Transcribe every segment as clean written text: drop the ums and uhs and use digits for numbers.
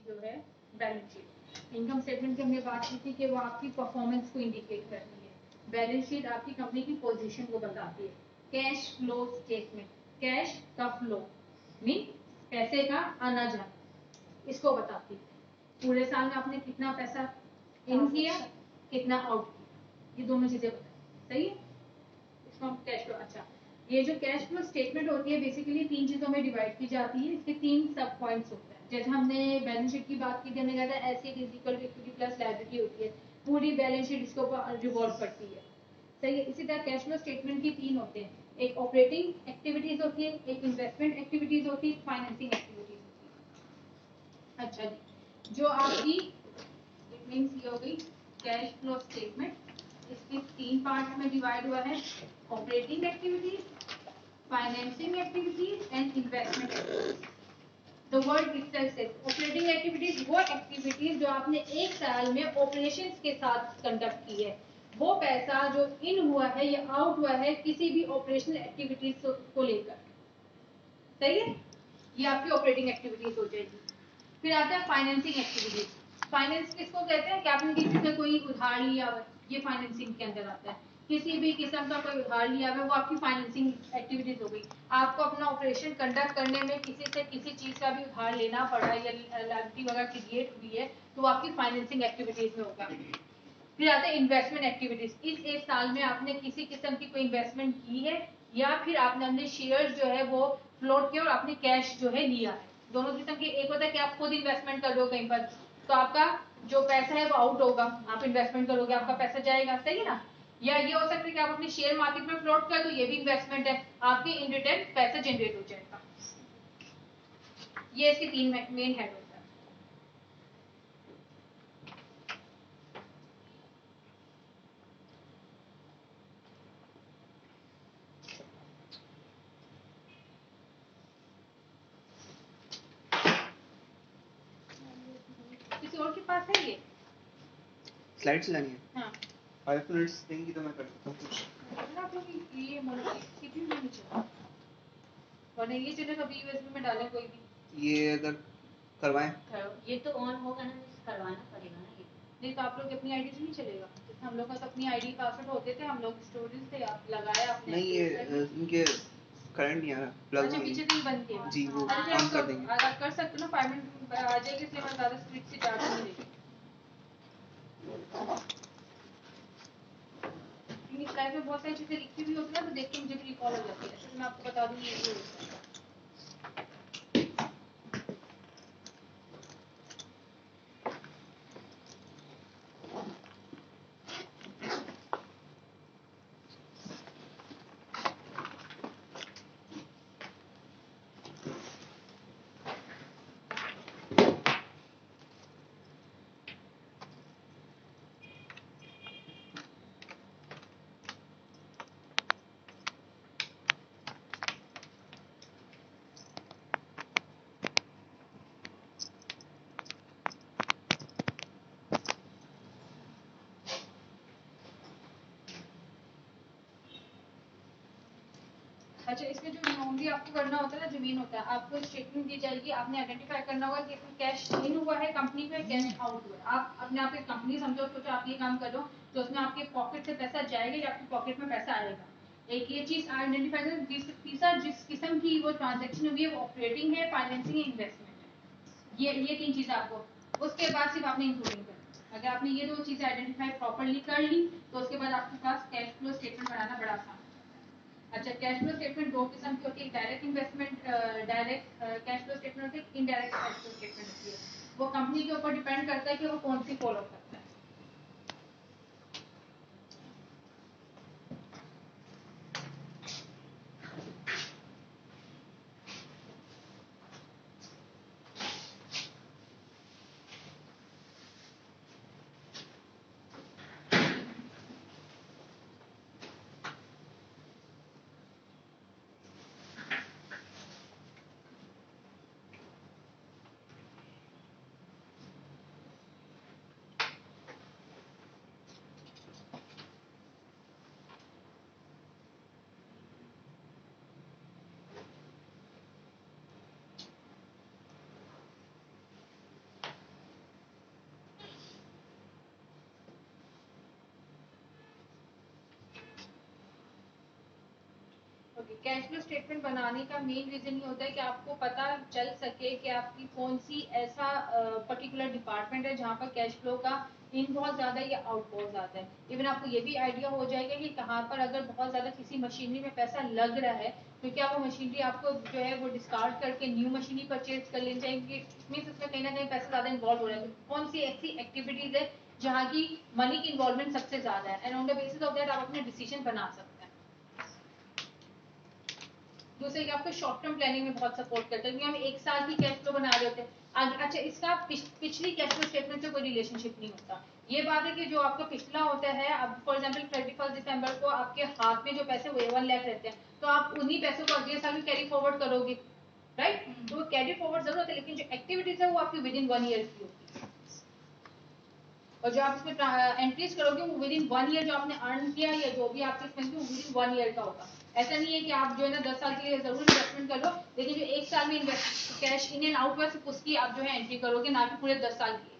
जो है balance sheet. Income statement की हमने बात की थी कि वो आपकी परफॉर्मेंस को इंडिकेट करती है। बैलेंस शीट आपकी कंपनी की पोजीशन को बताती है। कैश फ्लो स्टेटमेंट, कैश का फ्लो मीन पैसे का आना जाना, इसको बताती है। पूरे साल में आपने कितना पैसा इन किया, कितना आउट किया, ये दोनों चीजें बताएं। सही है, इसको हम कैश फ्लो। अच्छा, ये जो कैश फ्लो स्टेटमेंट होती है बेसिकली 3 चीजों में डिवाइड की जाती है। इसके 3 सब पॉइंट्स होते हैं। जैसे हमने बैलेंस शीट की बात की थी, हमने कहा था asset is equal to equity plus liability होती है। पूरी बैलेंस शीट इसके ऊपर रिवॉल्व करती है। सही है। इसी तरह कैश फ्लो स्टेटमेंट की 3 होते हैं। एक ऑपरेटिंग एक्टिविटीज होती है, एक इन्वेस्टमेंट एक्टिविटीज होती है, फाइनेंसिंग एक्टिविटीज होती है। अच्छा जी, जो आपकी इट मींस ये हो गई कैश फ्लो स्टेटमेंट। इसके 3 पार्ट में डिवाइड हुआ है, operating activities, financing activities and investment activities. The word itself says operating activities वो एक्टिविटीज जो आपने एक साल में ऑपरेशंस के साथ कंडक्ट की है। वो पैसा जो इन हुआ है या आउट हुआ है किसी भी ऑपरेशनल एक्टिविटीज को लेकर। सही है, ये आपकी ऑपरेटिंग एक्टिविटीज हो जाएगी। फिर आता है फाइनेंसिंग एक्टिविटीज। फाइनेंस किसको कहते हैं कि आपने किसी से कोई उधार लिया हुआ, ये फाइनेंसिंग के अंदर आता है। किसी भी किस्म का कोई उधार लिया हुआ, वो आपकी फाइनेंसिंग एक्टिविटीज हो गई। आपको अपना ऑपरेशन कंडक्ट करने में किसी से किसी चीज का भी उधार लेना पड़ा या लायबिलिटी वगैरह क्रिएट हुई है, तो वो आपकी फाइनेंसिंग एक्टिविटीज में होगा। फिर आता है इन्वेस्टमेंट एक्टिविटीज। इस एक साल में आपने किसी किस्म की कोई इन्वेस्टमेंट की है या फिर आपने अपने शेयर जो है वो फ्लोट किया और आपने कैश जो है लिया है। दोनों किस्म के, एक होता है कि आप खुद इन्वेस्टमेंट कर रहे हो कहीं पर, तो आपका जो पैसा है वो आउट होगा, आप इन्वेस्टमेंट करोगे आपका पैसा जाएगा। सही है ना। या ये हो सकता है कि आप अपने शेयर मार्केट में फ्लोट कर दो, ये भी इन्वेस्टमेंट है, आपके इन रिटर्न पैसा जनरेट हो जाएगा। ये इसके 3 मेन हेड होता है। किसी और के पास है ये स्लाइड्स लानी है? हाँ 5 मिनट्स देंगी तो मैं कर सकता हूँ कुछ। आप लोग ये सीपीयू में नहीं चला, वरना ये चले कभी यूएसबी में डालें कोई भी। ये अगर करवाएं, ये तो ऑन होगा ना, करवाना पड़ेगा ना। ये नहीं तो आप लोग अपनी आईडी से नहीं चलेगा। हम लोग का तो अपनी आईडी पासवर्ड होते थे, हम लोग स्टूडेंट्स थे, आप लगाया आपने। नहीं ये इनके करंट नहीं आ रहा, प्लग अच्छा पीछे से ही बंद किया जी, वो अच्छा ऑन कर देंगे। आप कर सकते हो ना, 5 मिनट आ जाएगी, इसलिए मैं ज़्यादा स्पीड से चार्ज नहीं देगी। स्लाइड में बहुत सारी चीजें लिखी हुई होती है ना, तो देख के मुझे भी रिकॉल हो जाती है, तो मैं आपको बता दूंगी ये होता है। अच्छा, इसमें जो नॉर्मली आपको करना होता है ना, जो मेन होता है, आपको स्टेटमेंट दी जाएगी, आपने आइडेंटिफाई करना होगा कि इसमें कैश इन हुआ है कंपनी में, कैश आउट हुआ है। आप अपने आप एक कंपनी समझो, सोचो आप ये काम कर रहे हो, तो उसमें आपके पॉकेट से पैसा जाएगा या आपके पॉकेट में पैसा आएगा। एक ये चीज आइडेंटिफाई करें। तीसरा, जिस किस्म की वो ट्रांजेक्शन हुई है, वो ऑपरेटिंग है, फाइनेंसिंग है, इन्वेस्टमेंट है। ये 3 चीजें आपको, उसके बाद सिर्फ आपने इंक्लूडिंग करना। अगर आपने ये 2 चीजें आइडेंटिफाई प्रॉपरली कर ली, तो उसके बाद आपके पास कैश फ्लो स्टेटमेंट बनाना बड़ा आसान है। अच्छा, कैश फ्लो स्टेटमेंट 2 किस्म की होती है, direct investment, direct cash flow statement होती है, इनडायरेक्ट कैश फ्लो स्टेटमेंट होती है। वो कंपनी के ऊपर डिपेंड करता है कि वो कौन सी फॉलो करता है। करोगे? कैश फ्लो स्टेटमेंट बनाने का मेन रीजन ये होता है कि आपको पता चल सके कि आपकी कौन सी ऐसा पर्टिकुलर डिपार्टमेंट है जहाँ पर कैश फ्लो का इन बहुत ज्यादा या आउट बहुत ज्यादा है। इवन आपको ये भी आइडिया हो जाएगा कि कहाँ पर अगर बहुत ज्यादा किसी मशीनरी में पैसा लग रहा है तो क्या वो मशीनरी आपको जो है वो डिस्कार्ड करके न्यू मशीनरी परचेज कर लेनी चाहिए, मीन्स उसमें कहीं ना कहीं पैसा ज्यादा इन्वॉल्व हो रहा है। कौन सी ऐसी एक्टिविटीज है जहाँ की मनी की इन्वॉल्वमेंट सबसे ज्यादा है, and on the basis of that आप अपने डिसीजन बना सकते हैं। दूसरे कि आपको शॉर्ट टर्म प्लानिंग में बहुत सपोर्ट करता है, क्योंकि हम एक साल की कैश फ्लो बना रहे होते हैं। अच्छा, इसका पिछली कैश फ्लो स्टेटमेंट से कोई रिलेशनशिप नहीं होता। ये बात है कि जो आपका पिछला होता है, अब फॉर एग्जांपल 31 दिसंबर को आपके हाथ में जो पैसे हुए 1 लाख रहते हैं, तो आप उन्हीं पैसों को अगले साल में कैरी फॉरवर्ड करोगे, राइट? तो कैरी फॉरवर्ड जरूर होता है, लेकिन जो एक्टिविटीज है वो आपकी विद इन 1 ईयर की होती है, और जो आप इसमें एंट्रीज करोगे वो विद इन 1 ईयर जो आपने अर्न किया या जो भी आपके स्पेंड किया वो विद इन 1 ईयर का होगा। ऐसा नहीं है कि आप जो है ना 10 साल के लिए जरूर इन्वेस्टमेंट कर लो, लेकिन जो एक साल में invest cash in and out हुआ सिर्फ उसकी आप जो है एंट्री करोगे, ना कि पूरे 10 साल की।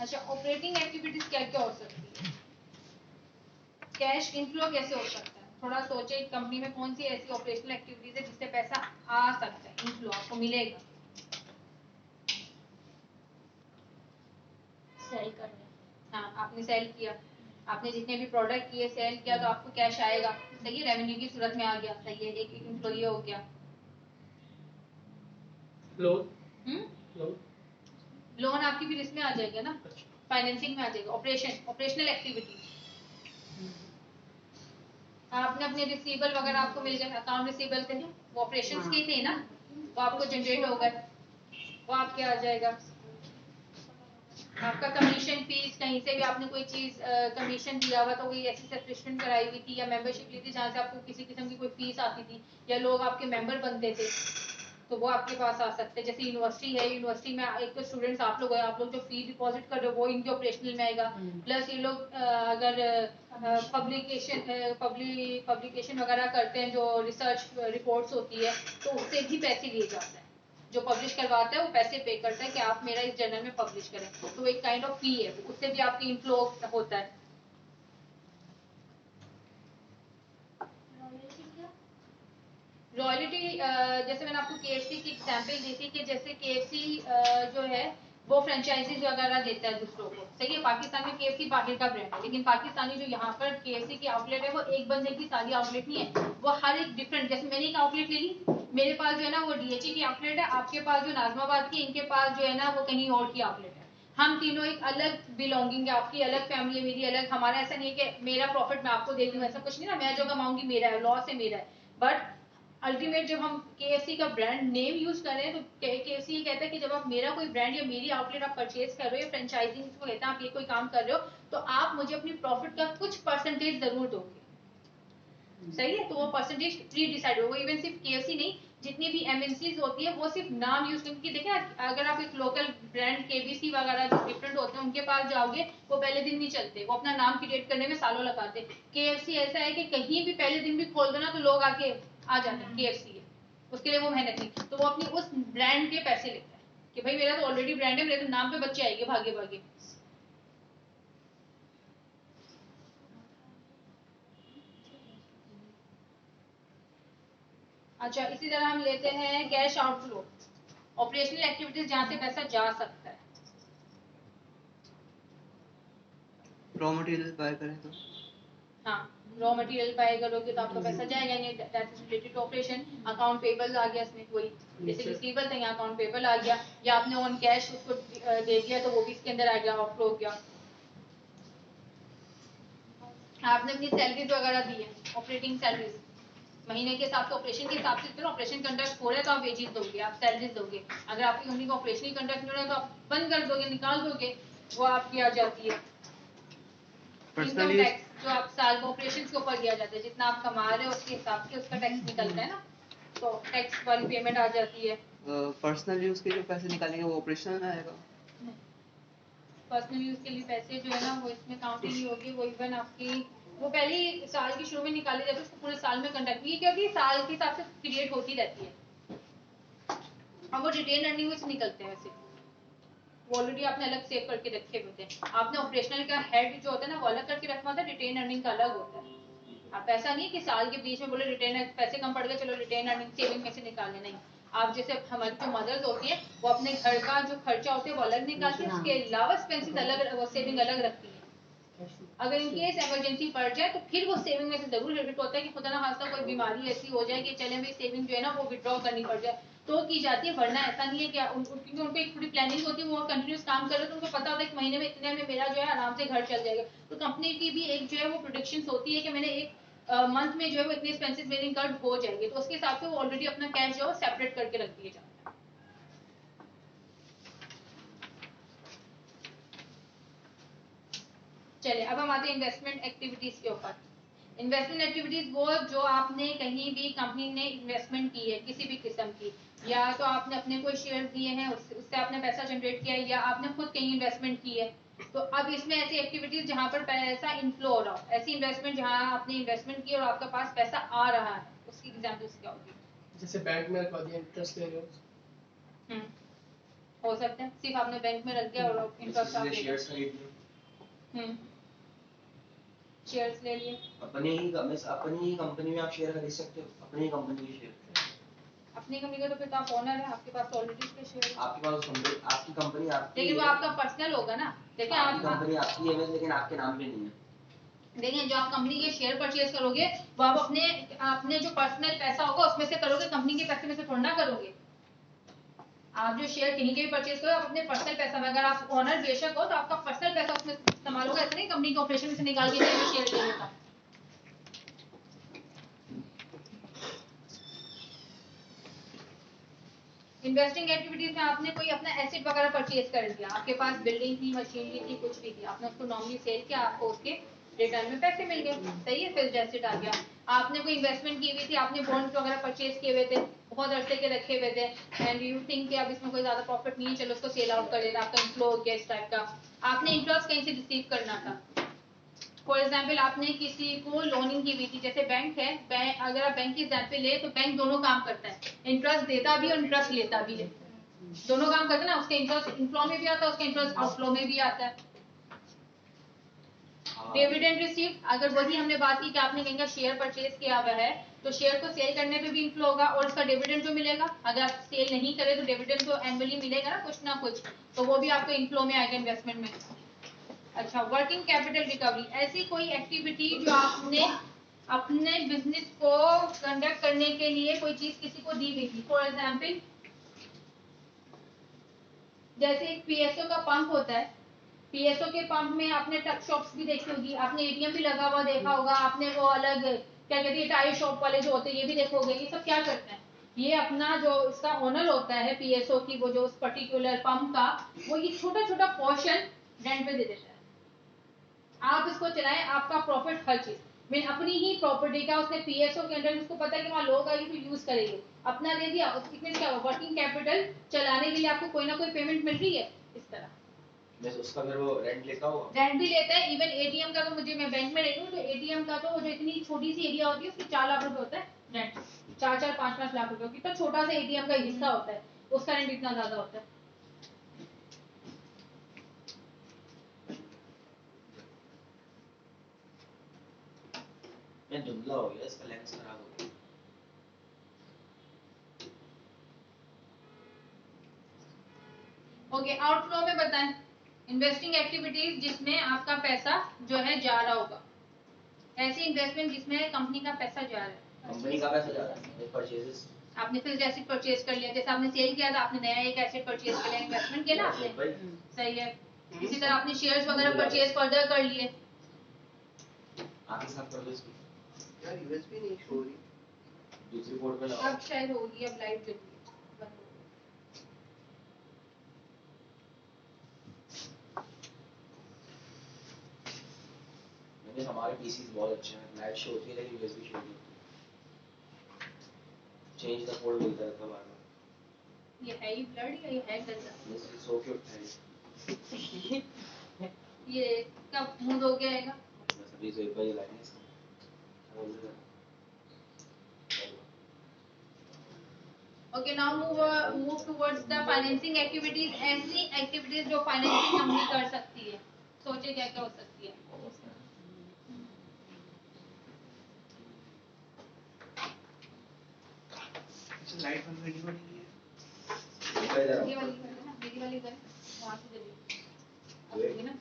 अच्छा, ऑपरेटिंग एक्टिविटीज क्या क्या हो सकती है? कैश इनफ्लो कैसे हो सकता है? थोड़ा सोचे, कंपनी में कौन सी ऐसी ऑपरेशनल एक्टिविटीज है जिससे पैसा आ सकता है, इनफ्लो आपको मिलेगा? सेल कर रहे हैं। हाँ, आपने सेल किया, आपने जितने भी प्रोडक्ट किए सेल किया, तो आपको कैश आएगा, सही है, रेवेन्यू की सूरत में आ गया, सही है, एक इनफ्लो ये हो गया। लोन आपकी भी लिस्ट में आ जाएगा ना, फाइनेंसिंग में आ जाएगा। ऑपरेशनल एक्टिविटी, आपने अपने रिसीवेबल वगैरह आपको मिल गए, अकाउंट रिसीवेबल थे वो ऑपरेशंस के थे ना, वो आपको जनरेट हो गए, वो आपके आ जाएगा। आपका कमीशन फीस, कहीं से भी आपने कोई चीज कमीशन दिया हुआ, तो कोई ऐसी सब्सक्रिप्शन कराई हुई थी या मेंबरशिप ली थी जहाँ से आपको किसी किस्म की कोई फीस आती थी, या लोग आपके मेंबर बनते थे, तो वो आपके पास आ सकते हैं। जैसे यूनिवर्सिटी है, यूनिवर्सिटी में एक तो स्टूडेंट्स आप लोग हैं, आप लोग जो फी डिपॉजिट कर रहे हो वो इनके ऑपरेशनल में आएगा, प्लस ये लोग अगर पब्लिकेशन वगैरह करते हैं, जो रिसर्च रिपोर्ट्स होती है, तो उससे भी पैसे लिए जाते हैं। जो पब्लिश करवाता है वो पैसे पे करता है कि आप मेरा इस जर्नल में पब्लिश करें, तो एक काइंड ऑफ फी है, उससे भी आपकी इनफ्लो होता है। रॉयल्टी, जैसे मैंने आपको केएफसी की एग्जांपल दी थी कि जैसे केएफसी जो है वो फ्रेंचाइजीज वगैरह देता है दूसरों को, सही है। पाकिस्तान में केएफसी बाहर का ब्रांड है, लेकिन पाकिस्तानी जो यहाँ पर केएफसी की आउटलेट है वो एक बंदे की सारी आउटलेट नहीं है, वो हर एक डिफरेंट, जैसे मैंने एक आउटलेट ले ली, मेरे पास जो है ना वो डीएचई की आउटलेट है, आपके पास जो नाजमाबाद की, इनके पास जो है ना वो कहीं और की आउटलेट है। हम तीनों एक अलग बिलोंगिंग है, आपकी अलग फैमिली है, मेरी अलग। हमारा ऐसा नहीं है कि मेरा प्रॉफिट मैं आपको दे दूं, ऐसा कुछ नहीं ना, मैं जो कमाऊंगी मेरा है, लॉस है मेरा है। बट अल्टीमेट जब हम केएफसी का ब्रांड नेम यूज कर रहे हैं, तो केएफसी ये कहता है कि जब आप मेरा कोई ब्रांड या मेरी आउटलेट आप परचेज कर रहे हो, या फ्रेंचाइजिंग इसको कहते हैं, आप ये कोई काम कर रहे हो, तो आप मुझे अपनी प्रॉफिट का कुछ परसेंटेज जरूर दोगे, सही है। तो वो परसेंटेज प्री डिसाइड होगा। इवन सिर्फ केएफसी नहीं, जितनी भी एमएनसीज होती है वो सिर्फ नाम यूज करके, देखें अगर आप एक लोकल ब्रांड केबीसी वगैरह जो डिफरेंट होते हैं उनके पास जाओगे, वो पहले दिन नहीं चलते, वो अपना नाम क्रिएट करने में सालों लगाते। केएफसी ऐसा है कि कहीं भी पहले दिन भी खोल दो ना, तो लोग आके आ जाते हैं, केएफसी है, उसके लिए वो मेहनत नहीं, तो वो अपनी उस ब्रांड के पैसे लेता है कि भाई मेरा तो ऑलरेडी ब्रांड है, मेरे तो नाम पे बच्चे आएंगे भागे भागे। अच्छा, इसी तरह हम लेते हैं कैश आउटफ्लो, ऑपरेशनल एक्टिविटीज जहां से पैसा जा सकता है। रॉ मटेरियल बाय करें तो? हाँ, रॉ मटेरियल बाय करोगे तो आपका पैसा जाएगा नहीं, that is related to operation. Account payable आ गया इसमें, वही जैसे रिसीवेबल था यहाँ अकाउंट पेबल आ गया, या आपने ऑन कैश उसको दे दिया तो वो भी इसके अंदर आ गया, आउटफ्लो हो गया। आपने अपनी सैलरीज वगैरह दी है, ऑपरेटिंग सैलरीज महीने के हिसाब से, ऑपरेशन के हिसाब से, ऑपरेशन कंडक्ट हो रहा है तो आप वेजेस दोगे, आप सैलरीज दोगे। अगर आपकी कंपनी का ऑपरेशन ही कंडक्ट नहीं हो रहा है तो आप बंद कर दोगे, निकाल दोगे, वो आपकी आ जाती है। इनकम टैक्स जो आप साल में ऑपरेशन के ऊपर दिया जाता है, जितना आप कमा रहे हो उसके हिसाब से उसका टैक्स निकलता है ना, तो टैक्स वाली पेमेंट आ जाती है। पर्सनल यूज के जो पैसे निकालेंगे वो ऑपरेशनल में आएगा? पर्सनल यूज के लिए पैसे जो है ना वो इसमें काउंट ही नहीं होगी, वो इवन आपकी वो पहले ही साल के शुरू में निकाले जाते हैं, उसको पूरे साल में कंडक्ट की, क्योंकि साल के हिसाब से क्रिएट होती रहती है और वो रिटेन अर्निंग में से निकलते हैं। वैसे वो ऑलरेडी आपने अलग सेव करके रखे होते हैं। आपने ऑपरेशनल का हेड जो होता है ना वो अलग करके रखा होता है, रिटेन अर्निंग का अलग होता है। आप ऐसा नहीं कि साल के बीच में बोले रिटेन पैसे कम पड़ गए चलो रिटेन अर्निंग सेविंग में से निकालने, नहीं। आप जैसे हमारी जो मदर्स होती है वो अपने घर का जो खर्चा होता है वो अलग निकालती है, उसके अलावा एक्सपेंसेस अलग, वो सेविंग अलग रखती है। अगर इन केस इमरजेंसी पड़ जाए तो फिर वो सेविंग में से जरूर डेबिट होता है कि खुदा ना खास्ता कोई बीमारी ऐसी हो जाए कि चले भाई सेविंग जो है ना वो विड्रॉ करनी पड़ जाए तो की जाती है, वरना ऐसा नहीं है कि क्योंकि उनको एक पूरी प्लानिंग होती है, वो कंटिन्यूस काम कर रहे तो उनको पता होता है कि महीने में इतने में मेरा जो है आराम से घर चल जाएगा। तो कंपनी की भी एक जो है वो प्रोडिक्शन होती है कि मैंने एक मंथ में जो है वो इतने एक्सपेंसेस मेरे इंकर्ड हो जाएंगे, तो उसके हिसाब से वो ऑलरेडी अपना कैश जो है सेपरेट करके रख दिया जाता है। चलिए अब हम आते हैं इन्वेस्टमेंट एक्टिविटीज के ऊपर। इन्वेस्टमेंट एक्टिविटीज वो जो आपने कहीं भी कंपनी ने इन्वेस्टमेंट की है किसी भी किस्म की, या तो आपने अपने कोई शेयर दिए हैं उससे आपने पैसा जनरेट किया है, या आपने खुद कहीं इन्वेस्टमेंट की है। तो अब इसमें ऐसी एक्टिविटीज जहां पर पैसा इनफ्लो हो रहा हो, ऐसी इन्वेस्टमेंट जहां आपने इन्वेस्टमेंट की और आपका पास पैसा आ रहा है, उसकी एग्जाम्पल्स क्या होगी? जैसे बैंक में रखवा दिया, इंटरेस्ट ले रहे हो। हो सकता है सिर्फ आपने बैंक में रख दिया और इंटरेस्ट आप शेयर्स खरीद लिए, शेयर्स ले लिए। अपनी ही कंपनी में आप शेयर खरीद सकते हो, अपनी ही कंपनी के शेयर। अपनी कंपनी का तो फिर तो आप ओनर है, आपके पास ऑलरेडी इसके शेयर है। आपके पास आपकी कंपनी आपकी, लेकिन वो आपका पर्सनल होगा ना। देखिए आपकी कंपनी आपकी है लेकिन आपके नाम पे नहीं है। देखिए जो आप कंपनी के शेयर परचेज करोगे वो आप अपने जो पर्सनल पैसा होगा उसमें से करोगे, कंपनी के पैसे में से थोड़ा ना करोगे। आप जो शेयर कहीं के भी परचेज करो आप अपने पर्सनल पैसा में, अगर आप ओनर बेशक हो तो आपका पर्सनल पैसा उसमें इस्तेमाल होगा, ऐसा नहीं कंपनी के ऑपरेशन में से निकाल के शेयर ले लेता। इन्वेस्टिंग एक्टिविटीज में आपने कोई अपना एसेट वगैरह परचेज कर लिया, आपके पास बिल्डिंग थी, मशीनरी थी, कुछ भी थी, आपने उसको नॉर्मली सेल किया, आपको उसके रिटर्न में पैसे मिल गए, सही है, फिक्स्ड एसेट आ गया। आपने कोई इन्वेस्टमेंट की हुई थी, आपने बॉन्ड्स वगैरह परचेज किए हुए थे, बहुत अरसे के रखे हुए थे एंड यू थिंक कि अब इसमें कोई ज्यादा प्रॉफिट नहीं है, चलो उसको सेल आउट कर लेना, आपका इनफ्लो हो गया इस टाइप का। आपने इंटरेस्ट कहीं से रिसीव करना था, फॉर एग्जाम्पल आपने किसी को लोनिंग की हुई थी, जैसे बैंक है, अगर आप बैंक की एग्जाम्पल ले तो बैंक दोनों काम करता है, इंटरेस्ट देता भी और इंटरेस्ट लेता भी है, दोनों काम करते हैं ना, उसके इंटरेस्ट इनफ्लो में भी आता है, उसके इंटरेस्ट आउटफ्लो में भी आता है। डिविडेंड रिसीव, अगर वही हमने बात की कि आपने कहीं का शेयर परचेज किया हुआ है तो शेयर को सेल करने पे भी इनफ्लो होगा और उसका डिविडेंड जो मिलेगा, अगर आप सेल नहीं करें तो डिविडेंड तो एनुअली मिलेगा ना कुछ, तो वो भी आपको इनफ्लो में आएगा इन्वेस्टमेंट में। अच्छा, वर्किंग कैपिटल रिकवरी, ऐसी कोई एक्टिविटी जो आपने अपने बिजनेस को कंडक्ट करने के लिए कोई चीज किसी को दी हुई थी, फॉर एग्जाम्पल जैसे एक पीएसओ का पंप होता है, पीएसओ के पंप में आपने ट्रक शॉप्स भी देखी होगी, आपने एटीएम भी लगा हुआ देखा होगा, आपने वो अलग क्या कहते हैं टायर शॉप वाले जो होते हैं ये भी देखोगे, ये सब क्या करते हैं, ये अपना जो इसका ओनर होता है पीएसओ की, वो जो उस पर्टिकुलर पंप का, वो ये छोटा छोटा पोर्शन रेंट पे दे देता है, आप इसको चलाएं, आपका प्रॉफिट हर चीज मीन अपनी ही प्रॉपर्टी का, उसने पीएसओ के अंदर उसको पता है कि वहां लोग आएंगे तो यूज करेंगे, अपना दे दिया, इसमें क्या वर्किंग कैपिटल चलाने के लिए आपको कोई ना कोई पेमेंट मिल रही है इस तरह। बस उसका फिर वो रेंट लेता होगा, रेंट भी लेता है, इवन एटीएम का, तो मुझे मैं बैंक में रहती हूँ तो एटीएम का तो जो इतनी छोटी सी एरिया होती है उसकी 4 लाख रुपए होता है रेंट, 4-5 लाख रुपए, कितना छोटा सा एटीएम का हिस्सा होता है, उसका रेंट इतना ज्यादा होता है। मैं धुंधला हो गया, इसका लेंस खराब हो गया। ओके, आउटफ्लो में बताएं, इन्वेस्टिंग एक्टिविटीज जिसमें आपका पैसा जो है जा रहा होगा, ऐसी इन्वेस्टमेंट जिसमें कंपनी का पैसा जा रहा है, कंपनी का पैसा जा रहा है, परचेजेस, आपने फिक्स्ड एसेट परचेज कर लिया, जैसे आपने सेल किया था, आपने नया एक एसेट परचेज कर लिया, इन्वेस्टमेंट किया ना आपने, सही है। इसी तरह आपने शेयर्स वगैरह परचेज फर्दर कर लिए, आपके साथ कर दो इसको, यार यूएसबी नहीं शो हो रही, दूसरी पोर्ट पे लगाओ। अब शायद होगी, अब लाइव जल रही है। मैंने हमारे पीसीज बहुत अच्छे हैं, लाइव शो होती है लेकिन यूएसबी शो नहीं होती, चेंज द कोड मिलता रहता है बार-बार। ये है ही ब्लड या ये है गंदा? दिस इज सो क्यूट है। ये कब मुंह धो के आएगा? सभी से एक बार ये लाइन है okay, now move towards the financing activities. ऐसी एक्टिविटीज जो फाइनेंसिंग कंपनी कर सकती है, सोचे क्या क्या हो सकती है। लाइट बंद करनी पड़ेगी। ये वाली है ना, मेरी वाली है, वहां से चलिए ना,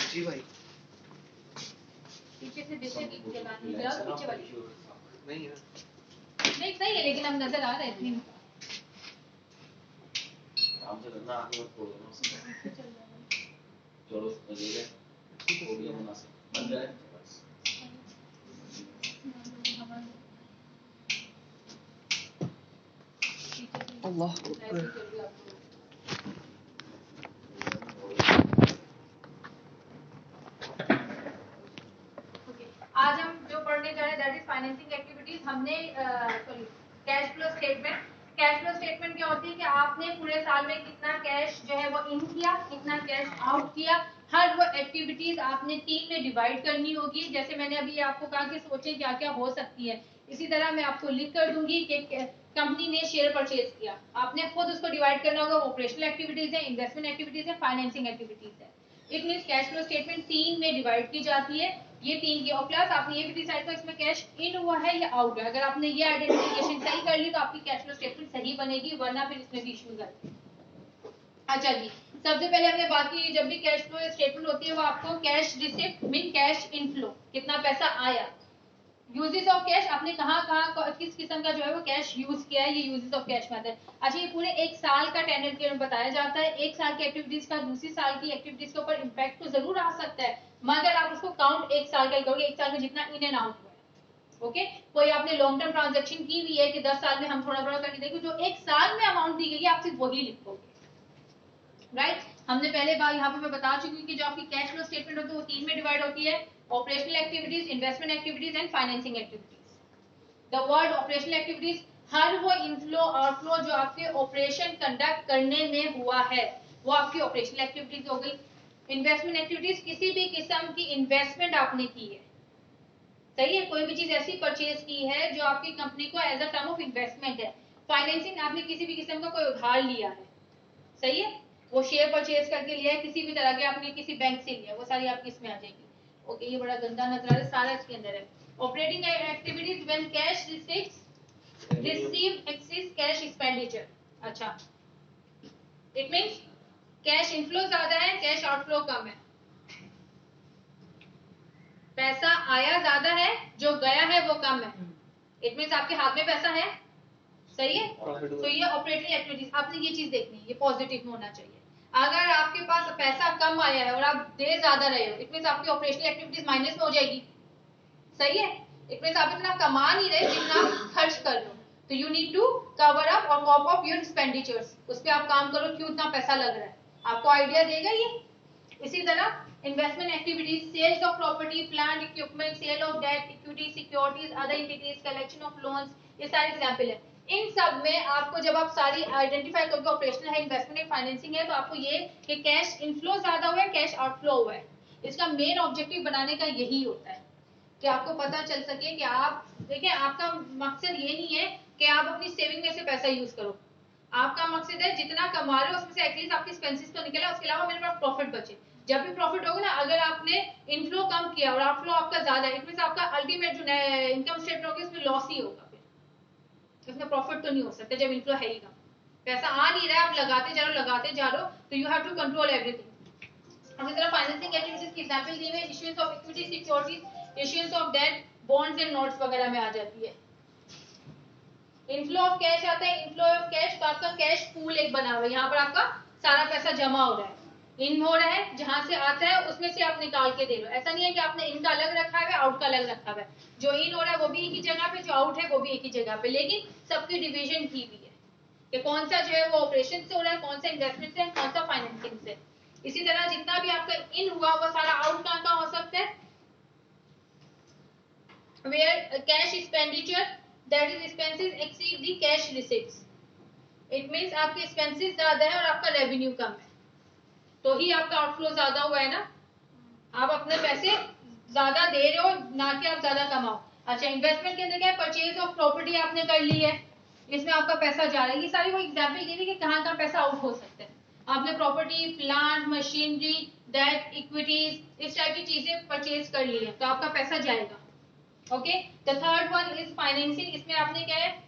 जी भाई। पीछे से डिशे की जलानी है, जला पीछे वाली नहीं है, नहीं सही है, लेकिन हम नजर आ रहे हैं इतनी काम से करना आगे मत छोड़ो ना। चलो ये ले हो गया मुनासिब बंद करें बस। अल्लाह आज हम जो पढ़ने जा रहे हैं दैट इज फाइनेंसिंग एक्टिविटीज। हमने sorry cash flow statement. Cash flow statement क्या होती है कि आपने पूरे साल में कितना कैश जो है वो इन किया, कितना कैश आउट किया। हर वो एक्टिविटीज आपने 3 में डिवाइड करनी होगी। जैसे मैंने अभी आपको कहा कि सोचें क्या क्या हो सकती है, इसी तरह मैं आपको लिख कर दूंगी कि कंपनी ने शेयर परचेज किया, आपने खुद उसको डिवाइड करना होगा। ऑपरेशनल एक्टिविटीज है, इन्वेस्टमेंट एक्टिविटीज है, फाइनेंसिंग एक्टिविटीज है। It means cash flow statement 3 में डिवाइड की जाती है। ये 3 की, और प्लस आपने ये भी डिसाइड करो इसमें कैश इन हुआ है या आउट है। अगर आपने ये आइडेंटिफिकेशन सही कर ली तो आपकी कैश फ्लो स्टेटमेंट सही बनेगी, वरना फिर इसमें भी इश्यूज आएंगे। अच्छा जी, सबसे पहले हमने बात की, जब भी कैश फ्लो स्टेटमेंट होती है वो आपको cash receipt mean cash inflow, कितना पैसा आया। यूजेस ऑफ कैश, आपने कहाँ किस किस्म का जो है वो कैश यूज किया है, ये यूजेस ऑफ कैश मेथड। अच्छा, ये पूरे एक साल का टेंडर के बताया जाता है। एक साल की एक्टिविटीज का दूसरी साल की एक्टिविटीज के ऊपर इम्पैक्ट तो जरूर आ सकता है, मगर आप उसको काउंट एक साल का ही करोगे, एक साल में जितना इन एंड आउट हुआ है। ओके, कोई आपने लॉन्ग टर्म ट्रांजेक्शन की हुई है कि 10 साल में हम थोड़ा बड़ा करके देंगे, जो एक साल में अमाउंट दी गई है आप सिर्फ वही लिखोगे। राइट, हमने पहले बार यहाँ पे मैं बता चुकी हूँ कि जो आपकी कैश फ्लो स्टेटमेंट होती है वो 3 में डिवाइड होती है, operational activities, investment activities and financing activities. The word operational activities, हर वो इनफ्लो आउटफ्लो जो आपके ऑपरेशन कंडक्ट करने में हुआ है वो आपकी ऑपरेशनल एक्टिविटीज हो गई। इन्वेस्टमेंट एक्टिविटीज, किसी भी किस्म की इन्वेस्टमेंट आपने की है, सही है, कोई भी चीज ऐसी परचेज की है जो आपकी कंपनी को as a term of investment है। फाइनेंसिंग, आपने किसी भी किस्म का कोई उधार लिया है, सही है, वो शेयर परचेज करके लिया है, किसी भी तरह के आपने किसी बैंक से लिया, वो सारी आपकी इसमें आ जाएगी। ओके, ये बड़ा गंदा नजर आ रहा है, सारा इसके अंदर है। Operating activities when cash receive access cash expenditure. अच्छा, इट मींस कैश इनफ्लो ज्यादा है, कैश आउटफ्लो कम है। पैसा आया ज्यादा है, जो गया है वो कम है। इट मींस आपके हाथ में पैसा है, सही है, तो ये ऑपरेटिंग एक्टिविटीज, आपने ये चीज देखनी है, ये पॉजिटिव में होना चाहिए। अगर आपके पास पैसा कम आया है और आप दे ज्यादा रहे हो, इट मींस आपकी ऑपरेशनल एक्टिविटीज माइनस में हो जाएगी, सही है। इट मींस आप इतना कमा नहीं रहे जितना खर्च कर रहे हो, तो you need to cover up और कॉप अप योर एक्सपेंडिचर्स, उस पर आप काम करो, क्यों इतना पैसा लग रहा है, आपको आइडिया देगा ये। इसी तरह investment activities, sales of property, plant equipment, sale of debt, equity, securities, other entities, collection of loans, ये सारे एग्जांपल है। इन सब में आपको जब आप सारी आइडेंटिफाई करोगे ऑपरेशनल है, इन्वेस्टमेंट है, फाइनेंसिंग है, तो आपको ये कि कैश इनफ्लो ज्यादा हुआ है, कैश आउटफ्लो हुआ है, इसका मेन ऑब्जेक्टिव बनाने का यही होता है कि आपको पता चल सके कि आप देखिए, आपका मकसद ये नहीं है कि आप अपनी सेविंग में से पैसा यूज करो, आपका मकसद है जितना कमा रहे हो उसमें से एटलीस्ट आपकी एक्सपेंसेस तो निकले, उसके अलावा मेरे पास प्रॉफिट बचे। जब भी प्रॉफिट होगा ना, अगर आपने इनफ्लो कम किया और आउटफ्लो आपका ज्यादा है, इट मींस आपका अल्टीमेट जो इनकम स्टेटमेंट होगा उसमें लॉस ही होगा, फिर उसमें प्रॉफिट तो नहीं हो सकता जब इनफ्लो है ही कम, पैसा आ नहीं रहा है, आप लगाते जा रहे हो, तो you have to control everything. अब इस तरह फाइनेंसिंग एक्टिविटीज की एग्जांपल दी हुई है, issuance of equity securities, issuance of debt, bonds and notes वगैरह में आ जाती है। इनफ्लो ऑफ कैश आता है, इनफ्लो ऑफ कैश तो आपका कैश पूल एक बना हुआ है, यहाँ पर आपका सारा पैसा जमा हो रहा है, इन हो रहा है, जहां से आता है उसमें से आप निकाल के दे रहे हो। ऐसा नहीं है कि आपने इनका अलग रखा है, आउट का अलग रखा है, जो इन हो रहा है वो भी एक ही जगह पे, जो आउट है वो भी एक ही जगह पे, लेकिन सबकी डिविजन की हुई है कि कौन सा जो है वो ऑपरेशन से हो रहा है, कौन सा इन्वेस्टमेंट से, कौन सा फाइनेंसिंग से। इसी तरह जितना भी आपका इन हुआ वो सारा आउट कहाँ हो सकता है, where cash expenditure, that is expenses exceed the cash receipts, it means आपके expenses ज्यादा है और आपका रेवेन्यू कम है, तो ही आपका आउटफ्लो ज्यादा हुआ है ना। आप अपने पैसे ज्यादा दे रहे हो, ना कि आप ज्यादा कमाओ। अच्छा, इन्वेस्टमेंट के अंदर क्या है, परचेज ऑफ प्रॉपर्टी आपने कर ली है, इसमें आपका पैसा जा रहा है। ये सारी वो एग्जाम्पल दी थी कि कहाँ कहाँ पैसा आउट हो सकता है। आपने property, plant, machinery, debt, equities, इस टाइप की चीजें परचेज कर ली है, तो आपका पैसा जाएगा। Okay, the third one is financing. इसमें आपने क्या है,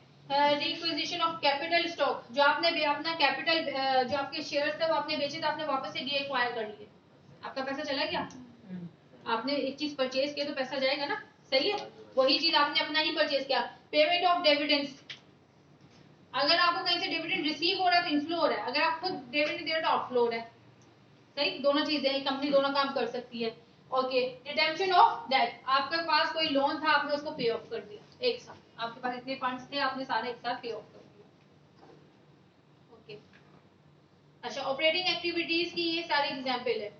रिक्विजिशन ऑफ कैपिटल स्टॉक, जो आपने अपना कैपिटल, जो आपके शेयर्स थे वो आपने बेचे थे, आपने वापस से रीएक्वायर कर लिए, आपका पैसा चला गया। आपने एक चीज परचेज किया तो पैसा जाएगा ना, सही है। वही चीज आपने अपना ही परचेज किया। पेमेंट ऑफ डिविडेंड्स, अगर आपको कहीं से डिविडेंड रिसीव हो रहा है तो इनफ्लो हो रहा है, अगर आप खुद डिविडेंड दे रहे हो तो आउटफ्लो हो रहा है, सही। दोनों चीजें, कंपनी दोनों काम कर सकती है। ओके, रिडेम्पशन ऑफ डेट, आपके पास कोई लोन था, आपने उसको पे ऑफ कर दिया एक साथ, आपके पास इतने फंड्स थे, आपने सारे एक साथ पे ऑफ कर दिया। ओके, अच्छा, ऑपरेटिंग एक्टिविटीज की ये सारी एग्जांपल है।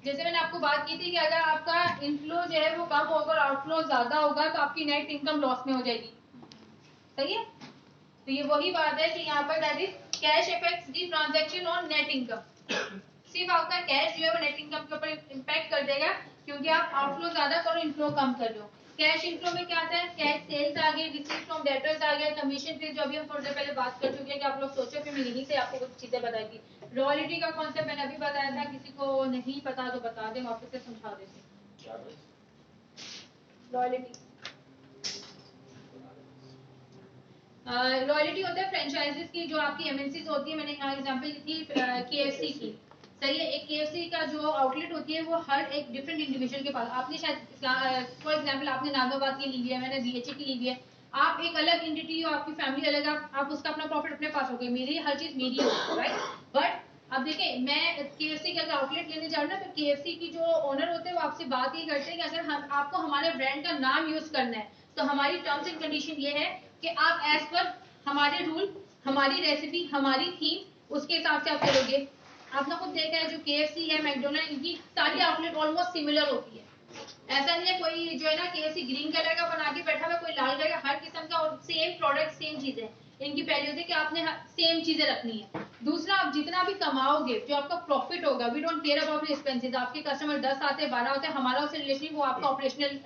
जैसे मैंने आपको बात की थी कि अगर आपका इनफ्लो जो है वो कम होगा और आउटफ्लो ज्यादा होगा तो आपकी नेट इनकम लॉस में हो जाएगी, सही है। तो ये वही बात है कि यहाँ पर that is cash effects the transaction on net income. सिर्फ आपका कैश जो है वो नेट इनकम के ऊपर इम्पैक्ट कर देगा, क्योंकि आप आउटफ्लो ज्यादा करो, इनफ्लो कम कर लो। कैश इनफ्लो में क्या आता है, कैश सेल्स आ गए, रिसीव फ्रॉम डेटर्स आ गया, कमीशन फीस, जो अभी हम थोड़ी देर पहले बात कर चुके हैं कि आप लोग सोचो कि मैं यहीं से आपको कुछ चीजें बताएगी। रॉयल्टी का कॉन्सेप्ट मैंने अभी बताया था, किसी को नहीं पता तो बता दें, वापस से समझा देते। रॉयल्टी रॉयल्टी होता है फ्रेंचाइजीज की, जो आपकी एमएनसीज होती है। मैंने यहाँ एग्जांपल दी थी केएफसी की, सही है। एक केएफसी का जो आउटलेट होती है वो हर एक डिफरेंट इंडिविजुअल के पास, आपने शायद फॉर एग्जांपल आपने नागाबाद की ली है, मैंने बीएचए की ली है, आप एक अलग एंटिटी हो, आपकी फैमिली अलग, आप उसका अपना प्रॉफिट अपने पास हो गया, मेरी हर चीज मेरी है, राइट। बट अब देखिए, मैं केएफसी का आउटलेट लेने जा रहा हूँ ना, तो केएफसी की जो ओनर होते हैं वो आपसे बात ये करते हैं कि अगर हम आपको हमारे ब्रांड का नाम यूज करना है तो हमारी टर्म्स एंड कंडीशन ये है कि आप एज पर हमारे रूल, हमारी रेसिपी, हमारी थीम, उसके हिसाब से आप चलोगे। आपने खुद देखा है जो केएफसी है, मैकडोनल्ड, इनकी सारी आउटलेट ऑलमोस्ट सिमिलर होती है। ऐसा नहीं है कोई जो है ना केएफसी ग्रीन कलर का बना के बैठा हुआ, कोई लाल कलर का, हर किस्म का, और सेम प्रोडक्ट, सेम चीजें इनकी पहली होती है कि आपने सेम चीजें रखनी है। दूसरा, आप जितना भी कमाओगे, जो आपका प्रॉफिट होगा, we don't care about the expenses. आपके कस्टमर 10 आते हैं, 12 आते हैं, हमारा उससे रिलेशन, वो आपका ऑपरेशनल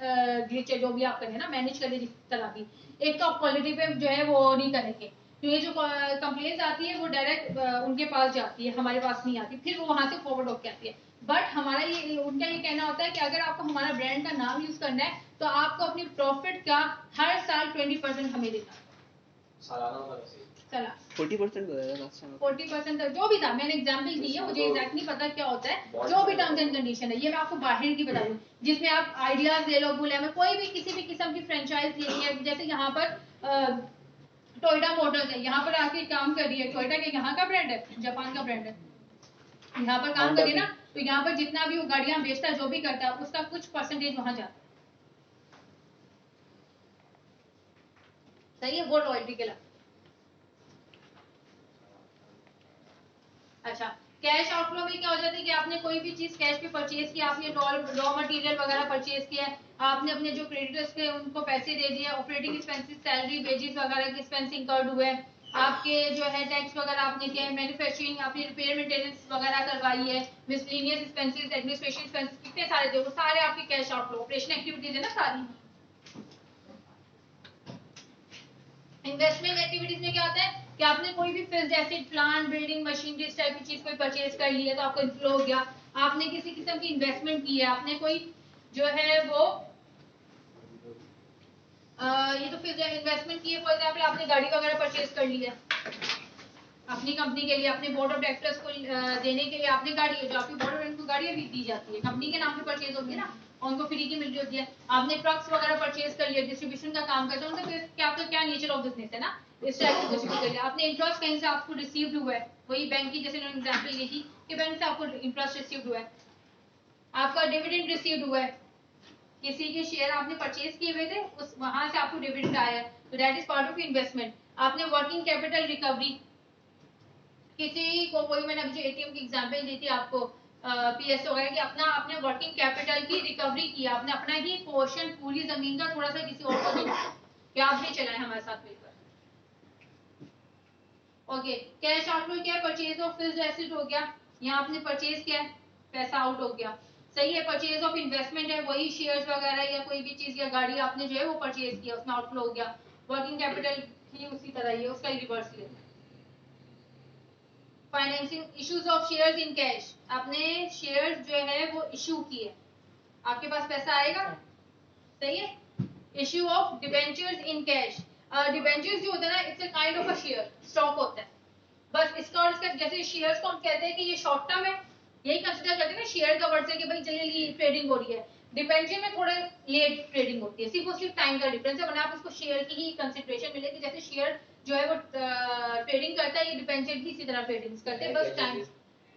ग्लिच है, जो भी आप करें ना, मैनेज करें जिस तरह भी, एक तो आप क्वालिटी पे जो है वो नहीं करेंगे। तो ये जो कंप्लेंट्स आती है वो डायरेक्ट उनके पास जाती है, हमारे पास नहीं आती, फिर वो वहां से फॉरवर्ड होकर आती है। बट हमारा ये, उनका ये कहना होता है कि अगर आपको हमारा ब्रांड का नाम यूज करना है तो आपको अपनी प्रॉफिट का हर साल 20% हमें देना। चला 40% बताया था लास्ट टाइम। 40% तक जो भी था, मैंने एग्जांपल दी है, मुझे एग्जैक्ट नहीं पता क्या होता है, जो भी टर्म्स एंड कंडीशन है, ये मैं आपको बाहर की बता दूं, जिसमें आप आइडियाज ले लो, बुले में कोई भी किसी भी किस्म की फ्रेंचाइज लेनी है। जैसे यहाँ पर टोयोटा मोटर्स है, यहाँ पर आके काम कर रही है, टोयोटा के यहाँ का ब्रांड है, जापान का ब्रांड है, यहाँ पर काम करिए ना, तो यहाँ पर जितना भी वो गाड़ियां बेचता है, जो भी करता है, उसका कुछ परसेंटेज वहां जाता है, सही है, वो रॉयल्टी के लगता है। अच्छा, कैश आउटफ्लो में क्या हो जाता है कि आपने कोई भी चीज कैश पे परचेज किया, आपने रॉ मटेरियल वगैरह परचेज किया है, आपने अपने जो क्रेडिटर्स थे उनको पैसे दे दिए, ऑपरेटिंग एक्सपेंसेस, सैलरी, वेजेस वगैरह के एक्सपेंस इंकर्ड हुए, आपके जो है टैक्स वगैरह आपने किया है, मैन्युफैक्चरिंग, आपने रिपेयर मेंटेनेंस वगैरह करवाई है, मिसलेनियस एक्सपेंसेस, एडमिनिस्ट्रेशन एक्सपेंसेस, कितने सारे थे, वो सारे आपके कैश आउटफ्लो, ऑपरेशन एक्टिविटीज है ना सारी। इन्वेस्टमेंट एक्टिविटीज में क्या होता है कि आपने कोई भी fixed asset, plant, building, machinery, इस टाइप की चीज कोई परचेज कर ली है तो आपको इनफ्लो हो गया। आपने किसी किस्म की इन्वेस्टमेंट की है, आपने कोई जो है वो ये तो फिर इन्वेस्टमेंट की है, फॉर एग्जांपल आपने गाड़ी वगैरह परचेज कर ली है अपनी कंपनी के लिए, अपने बोर्ड ऑफ डायरेक्टर्स को देने के लिए, आपने गाड़ी है, जो आपकी बोर्ड ऑफ डायरेक्टर्स को गाड़ियां भी दी जाती है, कंपनी के नाम पे परचेज होती है ना, उनको फ्री की मिल रही होती है। आपने ट्रक्स वगैरह परचेज कर लिया, डिस्ट्रीब्यूशन का काम करते हैं, उनका क्या, आपका क्या नेचर ऑफ बिजनेस है ना, इस टाइप की डिस्ट्रीब्यूट कर लिया। आपने इंटरेस्ट कहीं से आपको रिसीव्ड हुआ है, वही बैंक की, जैसे मैंने एग्जांपल दी थी कि बैंक से आपको इंटरेस्ट रिसीव्ड हुआ है, आपका डिविडेंड रिसीव्ड हुआ है, किसी के शेयर आपने परचेज किए हुए थे, उस वहां से आपको डिविडेंड आया है, तो that is part of investment. आपने वर्किंग कैपिटल रिकवरी, किसी को, वही मैंने अभी जो एटीएम की एग्जांपल दी थी आपको, पीएसओ वगैरह की, अपना आपने वर्किंग कैपिटल की रिकवरी की, आपने अपना ही पोर्शन पूरी जमीन का थोड़ा सा किसी और को दिया, क्या आपने चलाए हमारे साथ मिलकर। ओके, कैश आउटफ्लो क्या है, परचेज ऑफ फिक्स्ड एसेट हो गया, यहाँ आपने परचेज किया है, पैसा आउट हो गया, सही है। परचेज ऑफ इन्वेस्टमेंट है, वही शेयर्स वगैरह या कोई भी चीज या गाड़ी आपने जो है वो परचेज किया, उसमें आउटफ्लो हो गया। वर्किंग कैपिटल ही उसी तरह ही है, उसका ही रिवर्स लेना है। Financing issues of shares in cash, आपने शेयर्स जो है वो इश्यू किए, आपके पास पैसा आएगा, सही है। Issue of debentures in cash, debentures जो होता है ना, it's a kind of a share, stock होता है बस। इसका और इसका जैसे शेयर्स को हम कहते हैं कि ये शॉर्ट टर्म है, यही कंसिडर करते हैं ना शेयर का वर्ड से कि भाई जल्दी ट्रेडिंग हो रही है। डिबेंचर में थोड़े लेट ट्रेडिंग होती है, सिर्फ और सिर्फ टाइम का डिफरेंस है, वरना आप इसको शेयर की ही कंसिडरेशन मिलेगी। जैसे शेयर जो है वो ट्रेडिंग करता है, ये डिबेंचर भी इसी तरह ट्रेडिंग करते हैं, बस टाइम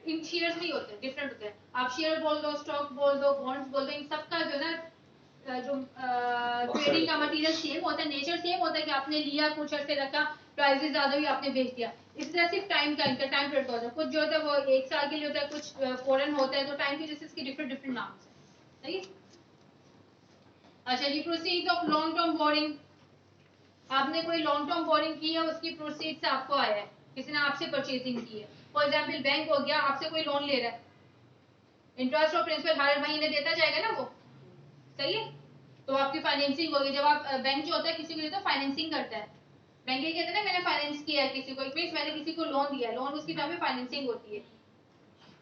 इन शेयर्स नहीं होते, डिफरेंट होते हैं। आप शेयर बोल दो, स्टॉक बोल दो, बॉन्ड्स बोल दो, इन सबका जो है ना जो ट्रेडिंग का मटेरियल सेम होता है, नेचर सेम होता है कि आपने लिया, कुछ अर्से रखा, प्राइसेस ज्यादा हुई, आपने बेच दिया। इस तरह सिर्फ टाइम का इनका टाइम पीरियड होता है, कुछ जो होता है वो 1 साल के लिए होता है, कुछ फॉरेन होता है, तो टाइम की वजह से इसके डिफरेंट डिफरेंट नाम है, सही। अच्छा जी, proceeds of long term borrowing, आपने कोई लॉन्ग टर्म बोरिंग की है, उसकी प्रोसीड्स आपको आया है, किसी ने आपसे परचेजिंग की है। फॉर एग्जाम्पल बैंक हो गया, आपसे कोई लोन ले रहा है, इंटरेस्ट और प्रिंसिपल हर महीने देता जाएगा ना वो, सही है। तो आपकी फाइनेंसिंग होगी। जब आप बैंक जो होता है किसी को देता है फाइनेंसिंग करता है, बैंक ये कहते हैं ना मैंने फाइनेंस किया है किसी को, इट मींस मैंने किसी को लोन दिया है, लोन उसकी टाइम में फाइनेंसिंग होती है।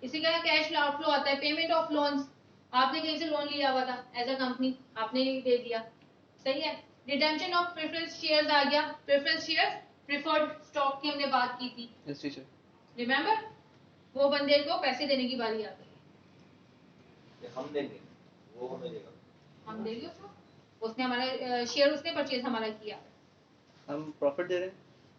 इसी का कैश आउटफ्लो आता है, पेमेंट ऑफ लोन्स, आपने कहीं से लोन लिया हुआ था एज अ कंपनी, आपने दे दिया, सही है। रिडेम्पशन ऑफ प्रेफरेंस शेयर्स आ गया, प्रेफरेंस शेयर्स प्रिफर्ड स्टॉक की हमने बात की थी, यस टीचर। रिमेंबर, वो बंदे को पैसे देने की बारी आ गई, हम देंगे, वो हमें देगा, हम देंगे उसको, उसने हमारा शेयर उसने परचेज हमारा किया, हम प्रॉफिट दे रहे हैं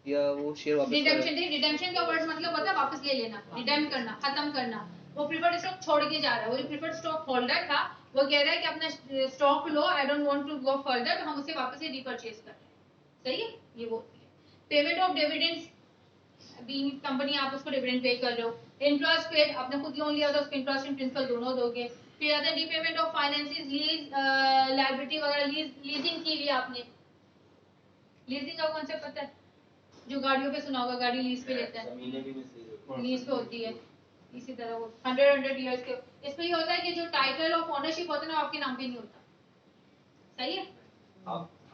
या वो शेयर वापस रिडेम्पशन, रिडेम्पशन का वर्ड मतलब होता है वापस ले लेना, रिडेम करना, खत्म करना। वो प्रिफर्ड स्टॉक छोड़ के जा रहा है, वो जो प्रिफर्ड स्टॉक होल्डर था वो कह रहा है कि अपना स्टॉक लो, I don't want to go further, तो हम उसे वापस से रीपरचेज कर रहे हैं, सही है। ये वो payment of dividends, being company आप उसको डिविडेंड पे कर रहे हो। इंटरेस्ट पेड, आपने खुद लोन लिया था, उसको इंटरेस्ट एंड प्रिंसिपल दोनों दोगे। फिर आता है repayment of finances, lease liability वगैरह, लीजिंग की हुई आपने, लीजिंग का कॉन्सेप्ट पता है, जो गाड़ियों पे सुना होगा, गाड़ी लीज पे लेता है, जमीनें भी मिसलीज लीज पे होती है, इसी तरह वो 100 इयर्स के। इसमें ये होता है कि जो टाइटल ऑफ ओनरशिप होता है ना आपके नाम पे नहीं होता, सही है।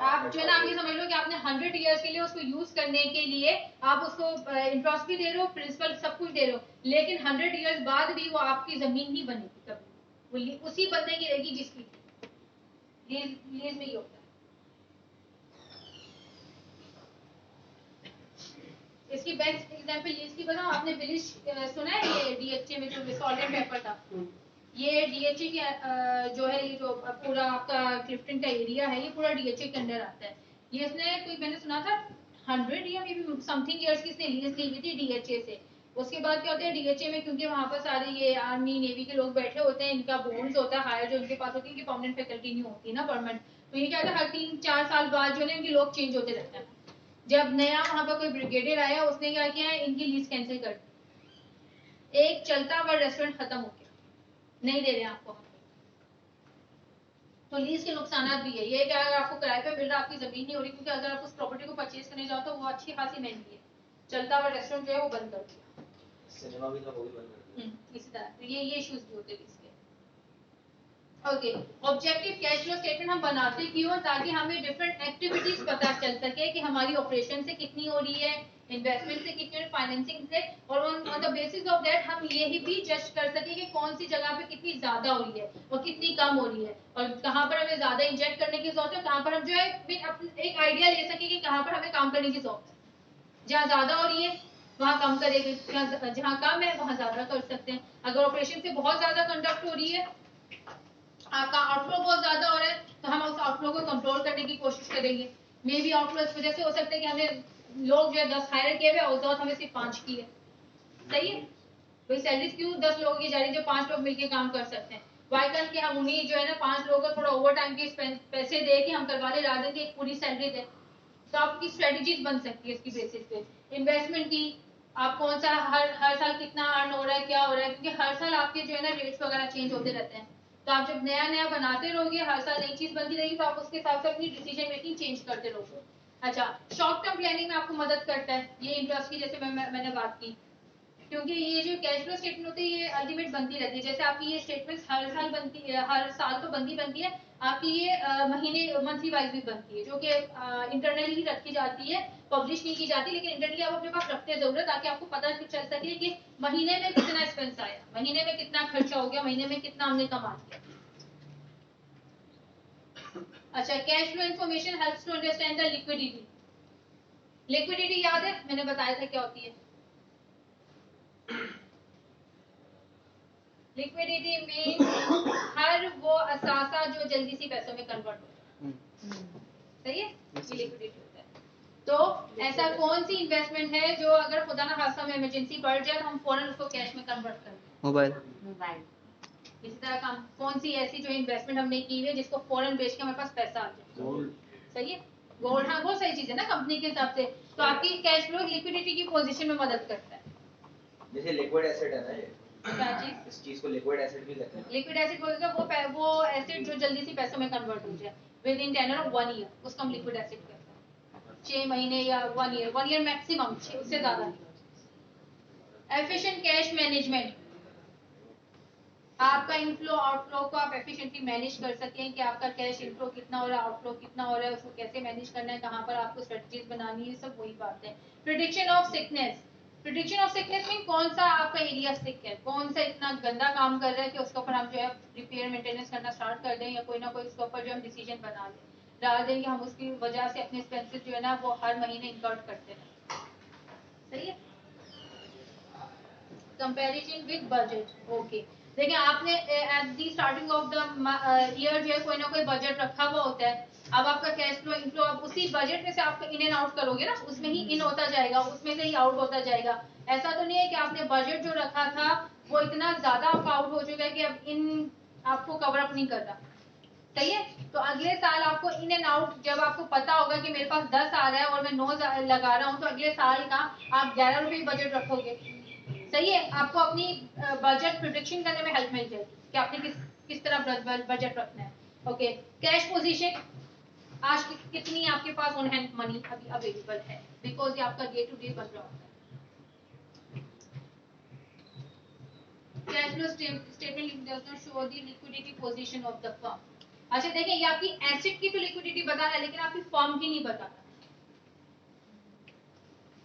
आप जो है ना, आप ये समझ लो कि आपने 100 इयर्स के लिए उसको यूज करने के लिए आप उसको इंटरेस्ट भी दे रहे हो, प्रिंसिपल सब कुछ दे रहे हो, लेकिन 100 इयर्स बाद भी वो आपकी जमीन नहीं बनेगी कभी, वो उसी बंदे की रहेगी जिसकी लीज में ही होता है। इसकी बेस्ट एग्जांपल लीज की बताऊं, आपने विलिश सुना है, ये डीएचए में जो सॉल्वेंट पेपर था, ये डीएचए के जो है, ये जो पूरा आपका क्लिफ्टन का एरिया है, ये पूरा डीएचए के अंडर आता है। ये इसने कोई मैंने सुना था 100 या मे बी समथिंग इयर्स की इसने लीज ली हुई थी डीएचए से। उसके बाद क्या होता है डीएचए में, क्योंकि वहां पर सारे ये आर्मी नेवी के लोग बैठे होते हैं, इनका बोन्स होता है हायर, जो इनके पास होती है, इनकी परमानेंट फैकल्टी नहीं होती ना परमानेंट, तो ये क्या होता है हर 3-4 साल बाद जो है इनके लोग चेंज होते रहते हैं। जब नया वहां पर कोई ब्रिगेडियर आया, उसने क्या किया, इनकी लीज कैंसिल कर दी, एक चलता हुआ रेस्टोरेंट खत्म हो गया, नहीं दे रहे हैं आपको। तो लीज के नुकसान भी है, ये क्या अगर आपको किराए पे मिल रहा है, आपकी जमीन नहीं हो रही, क्योंकि अगर आप उस प्रॉपर्टी को परचेज करने जाओ तो वो अच्छी खासी महंगी है, चलता हुआ रेस्टोरेंट जो है वो बंद कर दिया, सिनेमा भी था वो भी बंद कर दिया। इसी तरह तो ये इश्यूज भी होते हैं इसके। Okay, objective cash flow statement हम बनाते क्यों, ताकि हमें डिफरेंट एक्टिविटीज पता चल सके कि हमारी ऑपरेशन से कितनी हो रही है, इन्वेस्टमेंट से कितनी, फाइनेंसिंग से, और on the basis of that हम यही भी जज कर सके कि कौन सी जगह पे कितनी ज्यादा हो रही है और कितनी कम हो रही है, और कहाँ पर हमें ज्यादा इंजेक्ट करने की जरूरत है, कहाँ पर हम जो है एक आइडिया ले सके कि कहाँ पर हमें काम करने की जरूरत है। जहाँ ज्यादा हो रही है वहाँ कम करेंगे, जहाँ कम है वहाँ ज्यादा कर सकते हैं। अगर ऑपरेशन से बहुत ज्यादा कंडक्ट हो रही है, आपका आउटफ्लो बहुत ज्यादा हो रहा है, तो हम उस आउटफ्लो को कंट्रोल करने की कोशिश करेंगे। मे बी आउटफ्लो इस वजह से हो सकता है कि हमने लोग जो है 10 हायर किए हुए और जरूरत हमें सिर्फ 5 की है, सही है। भाई सैलरी क्यों 10 लोगों की जा रही है जो 5 लोग मिलकर काम कर सकते हैं, वाई कैन के हम उन्हीं जो है ना 5 लोगों को थोड़ा ओवर टाइम के पैसे दे के हम करवा ले, रात दिन एक पूरी सैलरी दे, तो आपकी स्ट्रेटेजीज बन सकती है इसकी बेसिस पे। इन्वेस्टमेंट की, आप कौन सा हर साल कितना अर्न हो रहा है, क्या हो रहा है, क्योंकि हर साल आपके जो है ना रेट्स वगैरह चेंज होते रहते हैं, तो आप जब नया नया बनाते रहोगे, हर साल नई चीज बनती रहेगी, तो आप उसके हिसाब से अपनी डिसीजन मेकिंग चेंज करते रहोगे। अच्छा, शॉर्ट टर्म प्लानिंग में आपको मदद करता है ये इंटरेस्ट की, जैसे मैंने बात की, क्योंकि ये जो कैश फ्लो स्टेटमेंट होती है ये अल्टीमेट बनती रहती है। जैसे आपकी ये स्टेटमेंट्स हर साल बनती है, हर साल तो बनती है, आपकी ये महीने मंथली वाइज भी बनती है, जो कि इंटरनली ही रखी जाती है, पब्लिश नहीं की जाती, लेकिन इंटरनली आप अपने पास रखते हैं जरूर, ताकि आपको पता चल सके कि महीने में कितना एक्सपेंस आया, महीने में कितना खर्चा हो गया, महीने में कितना हमने कमा लिया। अच्छा, cash flow information helps to understand the liquidity. Liquidity याद है, मैंने बताया था क्या होती है। लिक्विडिटी में हर वो असासा जो जल्दी सी पैसों में कन्वर्ट हो जाए, सही है, ये लिक्विडिटी होता है। तो ऐसा कौन सी इन्वेस्टमेंट है जो अगर खुदा ना खास्ता में इमरजेंसी बढ़ जाए तो हम फौरन उसको कैश में कन्वर्ट कर दें? मोबाइल। इसी तरह का कौन सी ऐसी जो इन्वेस्टमेंट हमने की है जिसको फौरन बेच के हमारे पास पैसा आ जाए? गोल्ड। सही है, गोल्ड। हाँ, बहुत सही चीज है ना कंपनी के हिसाब से। तो आपकी कैश फ्लो लिक्विडिटी की पोजीशन में मदद करता है। जैसे लिक्विड एसेट है ना ये, क्या चीज? इस चीज को लिक्विड एसेट भी कहते हैं। लिक्विड एसेट बोलते वो एसेट जो जल्दी सी पैसों में कन्वर्ट हो जाए with in tenure of 1 year, उसको हम लिक्विड एसेट कहते हैं। 6 महीने या 1 ईयर मैक्सिमम, उससे ज्यादा नहीं। एफिशिएंट कैश मैनेजमेंट, आपका इनफ्लो आउटफ्लो को आप एफिशिएंटली मैनेज कर सकें कि आपका कैश इनफ्लो कितना हो रहा है, आउटफ्लो कितना हो रहा है, उसको कैसे मैनेज करना है, कहाँ पर आपको स्ट्रेटजीज बनानी है, सब वही बात है। Prediction of sickness, prediction of sickness में कौन सा आपका एरिया सिक है, कौन सा इतना गंदा काम कर रहा है कि उसके ऊपर हम जो है रिपेयर मेंटेनेंस करना स्टार्ट कर दें, या कोई ना कोई उसके ऊपर जो हम डिसीजन बना लें, डाल दें कि हम उसकी वजह से अपने एक्सपेंसेस जो है ना वो हर महीने इंकर्ट करते हैं। सही है। Comparison with budget, okay. देखिए, आपने at the starting of the year जो है कोई ना कोई बजट रखा हुआ होता है। अब आपका कैश फ्लो इनफ्लो आप उसी बजट में से आप इन एंड आउट करोगे ना, उसमें ही इन होता जाएगा, उसमें से ही आउट होता जाएगा। ऐसा तो नहीं है कि आपने बजट जो रखा था वो इतना ज्यादा आपका आउट हो चुका है कि अब इन आपको कवर अप नहीं कर रहा। सही है। तो अगले साल आपको इन एंड आउट, जब आपको पता होगा कि मेरे पास 10 आ रहा है और मैं 9 लगा रहा हूँ, तो अगले साल का आप 11 रुपए बजट रखोगे। सही है। आपको अपनी बजट प्रिडिक्शन करने में हेल्प मिल जाएगी कि आपने किस तरह बजट रखना है। ओके। कैश पोजीशन, आज कितनी आपके पास ऑन हैंड मनी अभी अवेलेबल है, बिकॉज ये आपका डे टू डे बन रहा होता है। Cash flow statement does not show the liquidity position of the firm. अच्छा देखिए, ये आपकी एसेट की तो लिक्विडिटी बता रहा है, लेकिन आपकी फर्म की नहीं बताता।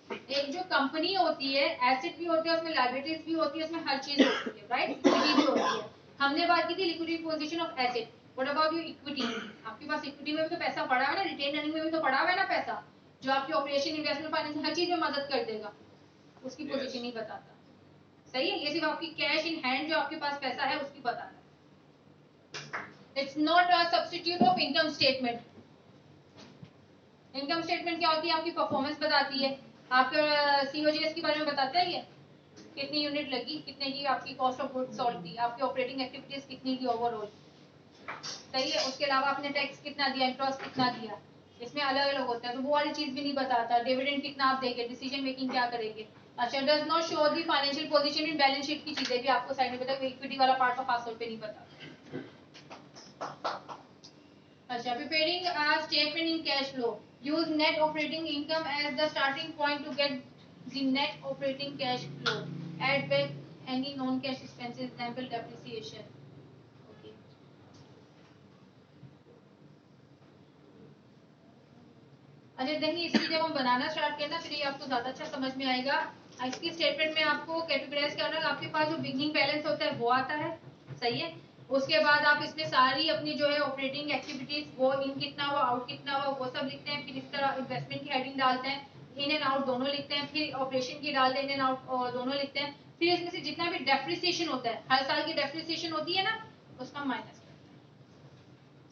एक जो कंपनी होती है, एसेट भी होती है उसमें, लायबिलिटीज भी होती है उसमें, हर चीज होती है, राइट। इक्विटी भी होती है। हमने बात की थी liquidity position of asset. What about your equity? आपके पास इक्विटी में भी तो पैसा पड़ा है ना, रिटेन अर्निंग में भी तो पड़ा हुआ है ना पैसा, जो आपकी ऑपरेशन, इन्वेस्टमेंट, फाइनेंस, हर चीज में मदद कर देगा। उसकी पोजीशन नहीं बताता। सही है। ये सिर्फ आपकी कैश इन हैंड जो आपके पास पैसा है उसकी बताता है। It's not a substitute of income statement. Income statement क्या होती है? आपकी परफॉर्मेंस बताती है, आपके सीओजीएस के बारे में बताता है, ये कितनी यूनिट लगी, कितने की आपकी कॉस्ट ऑफ गुड्स सोल्ड थी, आपकी ऑपरेटिंग एक्टिविटीज कितनी की ओवरऑल। सही है। उसके अलावा आपने टैक्स कितना दिया, इंटरेस्ट कितना दिया, इसमें अलग अलग होता है, तो वो वाली चीज भी नहीं बताता। डिविडेंड कितना आप देंगे, डिसीजन मेकिंग क्या करेंगे। अच्छा, does not show the financial position in balance sheet की चीजें भी आपको साइड में बताएगा, इक्विटी वाला पार्ट तो खास तौर पे नहीं बताता। अच्छा, preparing a statement in cash flow, use net operating income as the starting point to get the net operating cash flow. Add back any non-cash expenses, example depreciation. Okay. अच्छा देखिए, इसकी जब हम बनाना स्टार्ट करना फिर ये आपको ज्यादा अच्छा समझ में आएगा। इसकी स्टेटमेंट में आपको कैटेगराइज करना, आपके पास जो बिगनिंग बैलेंस होता है वो आता है। सही है। उसके बाद आप इसमें सारी अपनी जो है ऑपरेटिंग एक्टिविटीज, वो इन कितना हुआ, आउट कितना हुआ, वो सब लिखते हैं। फिर इस तरह इन्वेस्टमेंट की हेडिंग डालते हैं, इन एंड आउट दोनों लिखते हैं। फिर ऑपरेशन की डालते हैं, इन एंड आउट दोनों लिखते हैं। फिर इसमें से जितना भी डेप्रिसिएशन होता है, हर साल की डेप्रिसिएशन होती है ना, उसका माइनस करते हैं।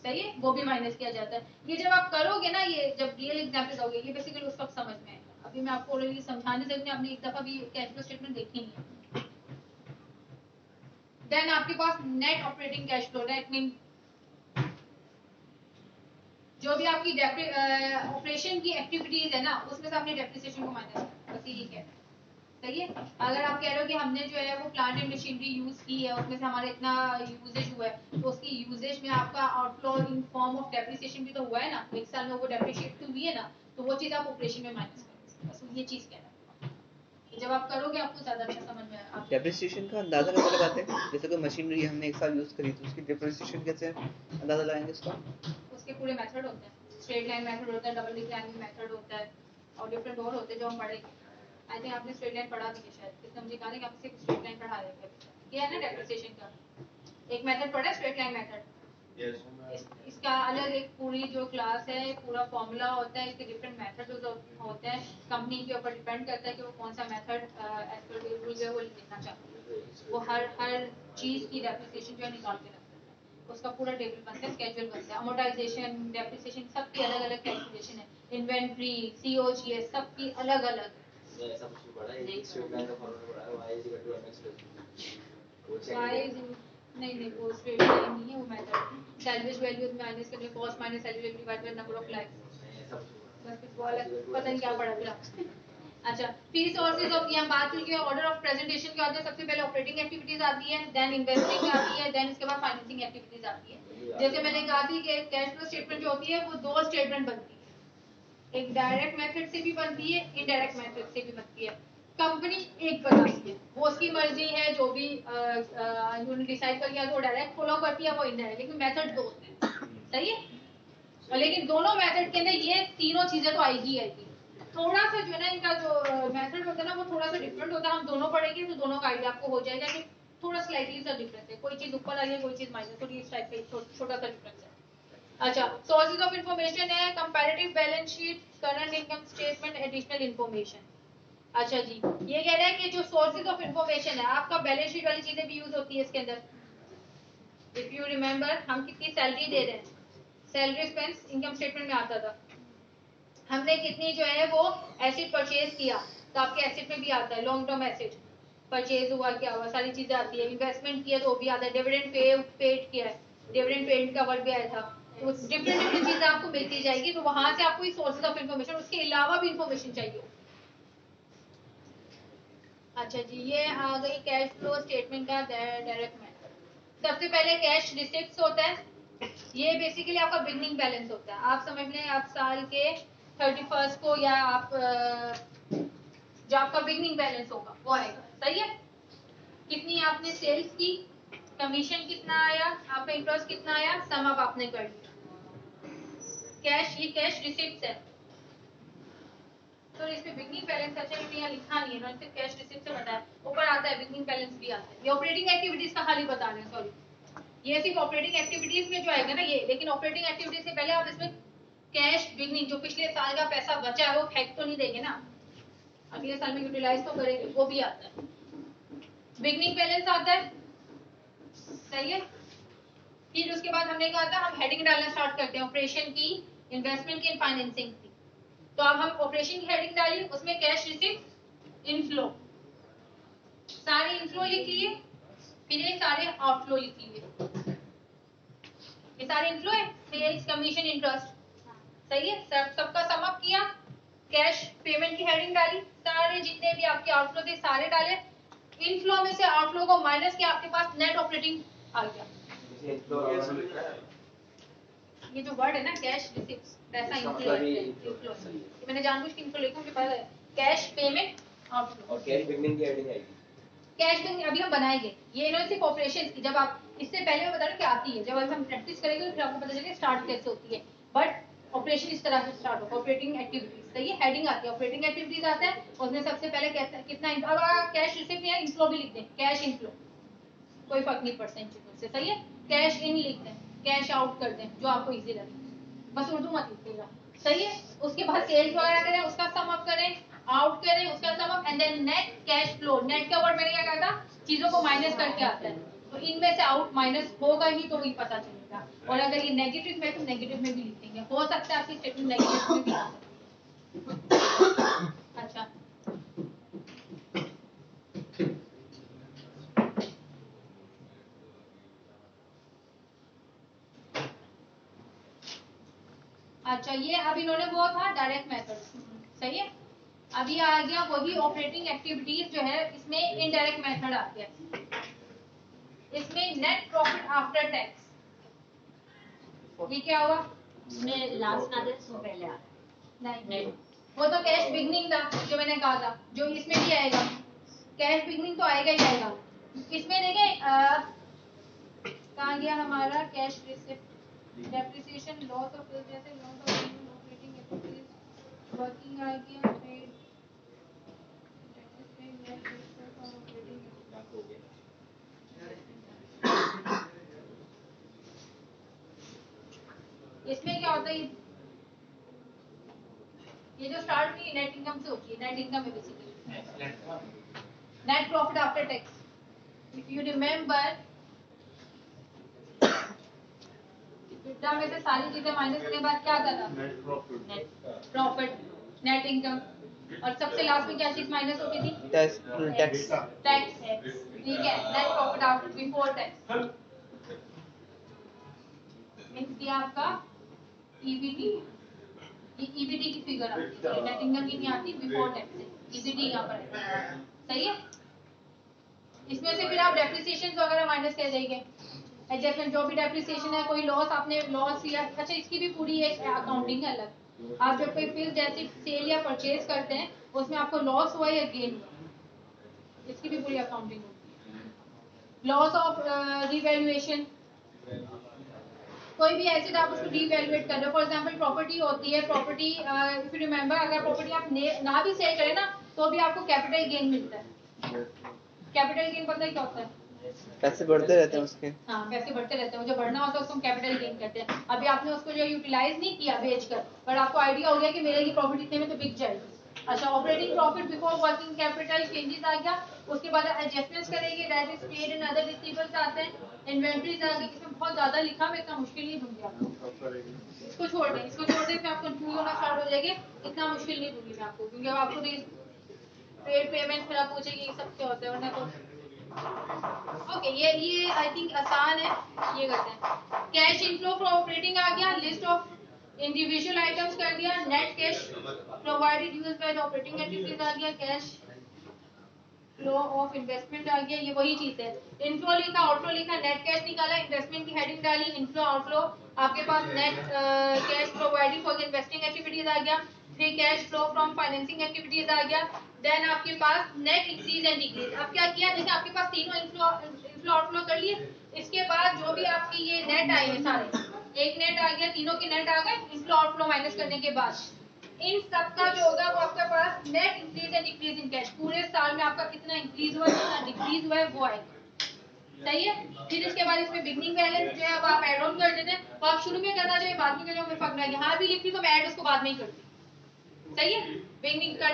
सही है, वो भी माइनस किया जाता है। ये जब आप करोगे ना, ये जब रियल एग्जाम्पल दोगे, ये बेसिकली उस वक्त समझ में आएगा। अभी मैं आपको ऑलरेडी समझाने से आपने एक दफा भी कैश फ्लो स्टेटमेंट देखी नहीं है। देन आपके पास net operating cash flow, net mean जो भी आपकी ऑपरेशन की एक्टिविटीज है ना, उसमें से आपने डेप्रिसिएशन को माइनस करना, बस यही कहना है। सही है। अगर आप कह रहे हो कि हमने जो है वो प्लांट एंड मशीनरी यूज की है, उसमें से हमारा इतना यूजेज हुआ है, तो उसकी यूजेज में आपका outflow in form of depreciation भी तो हुआ है ना, एक साल में वो डेप्रिशिएट हुई है ना, तो वो चीज आप ऑपरेशन में माइनस करो, बस ये चीज कहना है। जब आप करोगे आपको ज्यादा अच्छा समझ में आएगा। डेप्रिसिएशन का अंदाजा कैसे लगाते हैं? जैसे कोई मशीनरी हमने एक साल यूज करी तो उसकी डेप्रिसिएशन कैसे अंदाजा लगाएंगे उसका? उसके पूरे मेथड होते हैं, स्ट्रेट लाइन मेथड होता है, डबल डिक्लाइनिंग मेथड होता है और डिफरेंट और होते हैं जो हम पढ़ेंगे। आई थिंक आपने स्ट्रेट लाइन पढ़ा भी है शायद, इसलिए मुझे कहा था कि आपको सिर्फ स्ट्रेट लाइन पढ़ा देंगे। ये है ना डेप्रिसिएशन का एक मेथड पढ़ा है, स्ट्रेट लाइन मेथड। इसका अलग एक पूरी जो क्लास है, पूरा फॉर्मूला होता है, इसके डिफरेंट मेथड्स होते हैं। कंपनी के ऊपर डिपेंड करता है कि वो कौन सा मेथड एज पर रूल है वो लेना चाहती है। वो हर चीज की डेप्रिसिएशन जो है निकाल के रखता है, उसका पूरा टेबल बनता है, स्केड्यूल बनता है। अमोर्टाइजेशन, डेप्रिसिएशन सबकी अलग अलग कैलकुलेशन है। इन्वेंट्री, सीओजीएस सबकी अलग अलग। ऐसा कुछ पढ़ा है, एक स्ट्रेट लाइन का फॉर्मूला पढ़ा है, y is equal to mx plus नहीं वो स्ट्रेट लाइन नहीं है, वो मेथड सैलवेज वैल्यू माइनस करके cost minus salary value divide by number of lives. बस कुछ बोला, पता नहीं क्या पढ़ा फिर आपने। अच्छा, फी सोर्सेज ऑफ, ये हम बात की ऑर्डर ऑफ प्रेजेंटेशन क्या होता है। सबसे पहले ऑपरेटिंग एक्टिविटीज आती है, देन इन्वेस्टिंग आती है, देन इसके बाद फाइनेंसिंग एक्टिविटीज आती है। जैसे मैंने कहा थी कि कैश फ्लो स्टेटमेंट जो होती है वो दो स्टेटमेंट बनती है, एक डायरेक्ट मेथड से भी बनती है, इनडायरेक्ट मेथड से भी बनती है। कंपनी एक बनाती है, वो उसकी मर्जी है, जो भी उन्होंने डिसाइड कर लिया तो डायरेक्ट फॉलो करती है, वो इनडायरेक्ट, लेकिन मेथड दो होते हैं, सही है। और लेकिन दोनों मेथड के अंदर ये तीनों चीजें तो आएगी आएगी। थोड़ा सा जो है ना इनका जो मेथड होता है ना वो थोड़ा सा डिफरेंट होता है। हम दोनों पढ़ेंगे तो दोनों का आइडिया आपको हो जाएगा कि थोड़ा स्लाइटली सा डिफरेंस है, कोई चीज ऊपर आई है, कोई चीज माइनस, थोड़ी इस टाइप का छोटा सा डिफरेंस है। अच्छा, सोर्सेज ऑफ इंफॉर्मेशन है comparative balance sheet, current income statement, additional information. अच्छा जी, ये कह रहा है कि जो सोर्सेज ऑफ इंफॉर्मेशन है, आपका बैलेंस शीट वाली चीजें भी यूज होती है इसके अंदर। इफ यू रिमेंबर, हम कितनी सैलरी दे रहे हैं, सैलरी एक्सपेंस इनकम स्टेटमेंट में आता था। हमने कितनी जो है वो एसेट परचेज किया तो आपके एसेट में भी आता है, लॉन्ग टर्म एसेट परचेज हुआ, क्या हुआ, सारी चीजें आती है। इन्वेस्टमेंट किया तो वो भी आता है, डिविडेंड पेड किया है, डिविडेंड पेड का वर्ड भी आया था। तो डिफरेंट डिफरेंट चीजें आपको मिलती जाएगी, तो वहां से आपको सोर्सेज ऑफ इंफॉर्मेशन, उसके अलावा भी इंफॉर्मेशन चाहिए। अच्छा जी, ये आ गई कैश फ्लो स्टेटमेंट का डायरेक्ट मेथड। सबसे पहले कैश रिसिप्ट्स होता है, ये बेसिकली आपका बिगनिंग बैलेंस होता है। आप समझ लें, आप साल के 31 को या आप जो आपका बिगनिंग बैलेंस होगा वो आएगा, सही है। कितनी आपने सेल्स की, कमीशन कितना आया, आपका इंटरेस्ट कितना आया, सम अप आपने कर लिया। कैश, ये कैश रिसिप्ट्स है। तो इसमें बिगनिंग बैलेंस अच्छा है, यहाँ लिखा नहीं है ना, सिर्फ कैश रिसिप्ट से बताया। ऊपर आता है बिगनिंग बैलेंस भी आता है। ये ऑपरेटिंग एक्टिविटीज का खाली बता रहे हैं, सॉरी ये सिर्फ ऑपरेटिंग एक्टिविटीज में जो आएगा ना ये, लेकिन ऑपरेटिंग एक्टिविटीज से पहले आप इसमें कैश बिगनिंग, जो पिछले साल का पैसा बचा है वो फेंक तो नहीं देंगे ना, अगले साल में यूटिलाइज तो करेंगे, वो भी आता है। बिगनिंग बैलेंस आता है, सही है। फिर उसके बाद हमने कहा था हम हेडिंग डालना स्टार्ट करते हैं, ऑपरेशन की, इन्वेस्टमेंट की, फाइनेंसिंग की। तो अब हम ऑपरेशन की हेडिंग डाली, उसमें कैश रिसीव, इनफ्लो, सारे इनफ्लो लिख लिए, फिर ये सारे आउटफ्लो लिख लिए। ये सारे इनफ्लो है, सेल्स, कमीशन, इंटरेस्ट, सही है। सबका सम अप किया, कैश पेमेंट की हेडिंग डाली, सारे जितने भी आपके आउटफ्लो थे सारे डाले। इनफ्लो में से आउटफ्लो को माइनस किया, आपके पास नेट ऑपरेटिंग आ गया। ये जो वर्ड है ना कैश रिसीप्ट्स, पैसा इनफ्लो है, इनफ्लो। मैंने जानबूझ के इनफ्लो लिखा, मुझे पता है कैश पेमेंट आउटफ्लो। और कैश बिगनिंग की हेडिंग आएगी, कैश बिगनिंग अभी हम बनाएंगे, ये इन्होंने सिर्फ ऑपरेशंस की, जब आप इससे पहले मैं बता रहा हूं क्या आती है, जब हम प्रैक्टिस करेंगे फिर आपको पता चलेगा स्टार्ट कैसे होती है। बट ऑपरेशन इस तरह से स्टार्ट होगा, ऑपरेटिंग एक्टिविटीज, सही है। हेडिंग आती है, ऑपरेटिंग एक्टिविटीज आता है, उसमें सबसे पहले कहता है कितना, अब कैश रिसीप्ट या इनफ्लो भी लिख दें, कैश इनफ्लो कोई फर्क नहीं पड़ता इन चीजों से, सही है। कैश इन लिख दें, कैश आउट कर दें, जो आपको इजी लगे, बस उर्दू मत लिखिएगा, सही है। उसके बाद सेल्स वगैरह करें, उसका सम अप करें, आउट करें, उसका sum up, and then net cash flow. Net का वर्ड मैंने क्या कहा था, चीजों को माइनस करके आता है, तो इनमें से आउट माइनस होगा ही तो ही पता चलेगा। और अगर ये नेगेटिव है तो नेगेटिव में भी लिखेंगे, हो सकता है आपकी स्टेटमेंट नेगेटिव में भी आ सकती है। अच्छा, अच्छा ये अब इन्होंने वो था डायरेक्ट मेथड, सही है। अब ये आ गया वही ऑपरेटिंग एक्टिविटीज जो है, इसमें इनडायरेक्ट मेथड आ गया। इसमें नेट प्रॉफिट आफ्टर टैक्स, ये क्या हुआ, इसमें लास्ट ना दे, इसमें पहले आ नहीं, वो तो कैश बिगनिंग था जो मैंने कहा था, जो इसमें भी आएगा कैश बिगनिंग तो आएगा ही आएगा। इसमें देखें कहाँ गया हमारा cash receipt, depreciation, loss of जैसे loss of operating activities, working आ गया, ट्रेड इसमें क्या होता है, ये जो स्टार्ट हुई नेट इनकम से होती है, नेट इनकम है basically net profit after tax. If you remember EBITDA में से सारी चीजें माइनस करने के बाद क्या आता था, नेट प्रॉफिट, नेट इनकम, और सबसे लास्ट में क्या चीज माइनस होती थी, टैक्स। टैक्स, ठीक है, net profit after before tax means ये आपका ईबीटी, ये ईबीटी की फिगर आती है, नेट इनकम की नहीं आती बिफोर टैक्स से, ईबीटी यहाँ पर है, सही है। इसमें से फिर आप डेप्रिसिएशन वगैरह माइनस कर देंगे, एडजस्टमेंट जो भी डेप्रिसिएशन है, कोई लॉस आपने लॉस या अच्छा इसकी भी पूरी एक अकाउंटिंग है अलग। आप जब कोई फिर जैसे सेल या परचेज करते हैं उसमें आपको लॉस हुआ या गेन हुआ, इसकी भी पूरी अकाउंटिंग होती है। लॉस ऑफ रिवैल्यूएशन, कोई भी एसेट आप उसको रीवैल्यूएट कर रहे हो, फॉर एग्जांपल प्रॉपर्टी होती है, प्रॉपर्टी इफ यू रिमेंबर अगर प्रॉपर्टी आप ना भी सेल करें ना तो भी आपको कैपिटल गेन मिलता है। कैपिटल गेन पता है क्या होता है, पैसे बढ़ते रहते हैं उसके, हाँ पैसे बढ़ते रहते हैं, वो जो बढ़ना होता है उसको हम कैपिटल गेन कहते हैं। अभी आपने उसको जो यूटिलाइज नहीं किया बेचकर, पर आपको आइडिया हो गया कि मेरे ये प्रॉफिट इतने में तो बिक जाएगी। अच्छा operating profit before working capital changes आ गया, उसके बाद एडजस्टमेंट्स करेंगे, that is paid and other receivables आते हैं, इन्वेंटरीज आ गई। इसमें बहुत ज्यादा लिखा, मैं इतना मुश्किल नहीं दूंगी आपको, इसको छोड़ दें, इसको छोड़ दें, फिर आप कंफ्यूज होना स्टार्ट हो जाएंगे। इतना मुश्किल नहीं दूंगी मैं आपको, क्योंकि अब आपको ट्रेड पेमेंट फिर आप पूछेंगे ये सब क्या होता है, वरना तो ओके ये आई थिंक आसान है, ये करते हैं। कैश इनफ्लो फ्रॉम ऑपरेटिंग आ गया, लिस्ट ऑफ इंडिविजुअल आइटम्स कर दिया, net cash provided used by the operating activities आ गया, कैश फ्लो ऑफ इन्वेस्टमेंट आ गया, ये वही चीज है। इनफ्लो लिखा, आउटफ्लो लिखा, नेट कैश निकाला, इन्वेस्टमेंट की हेडिंग डाली, इनफ्लो आउटफ्लो, आपके पास net cash provided for investing activities आ गया, free cash flow from financing activities आ गया, देन आपके पास नेट इंक्रीज एंड डिक्रीज। अब क्या किया, जैसे आपके पास तीनों इनफ्लो आउटफ्लो कर लिए, इसके बाद जो भी आपकी ये नेट आए हैं सारे, एक नेट आ गया, तीनों के नेट आ गए इनफ्लो आउटफ्लो माइनस करने के बाद, इन सब का जो होगा वो आपके पास net increase and decrease in cash, पूरे साल में आपका कितना इंक्रीज हुआ कितना डिक्रीज हुआ है वो आएगा, सही है। फिर इसके बाद इसमें बिगनिंग बैलेंस जो है अब आप ऐड ऑन कर देते हैं, तो आप शुरू में करना चाहिए, बाद में करना मैं फर्क नहीं, यहाँ भी लिखती तो मैं ऐड उसको बाद में ही करती, सही है। बिगनिंग कर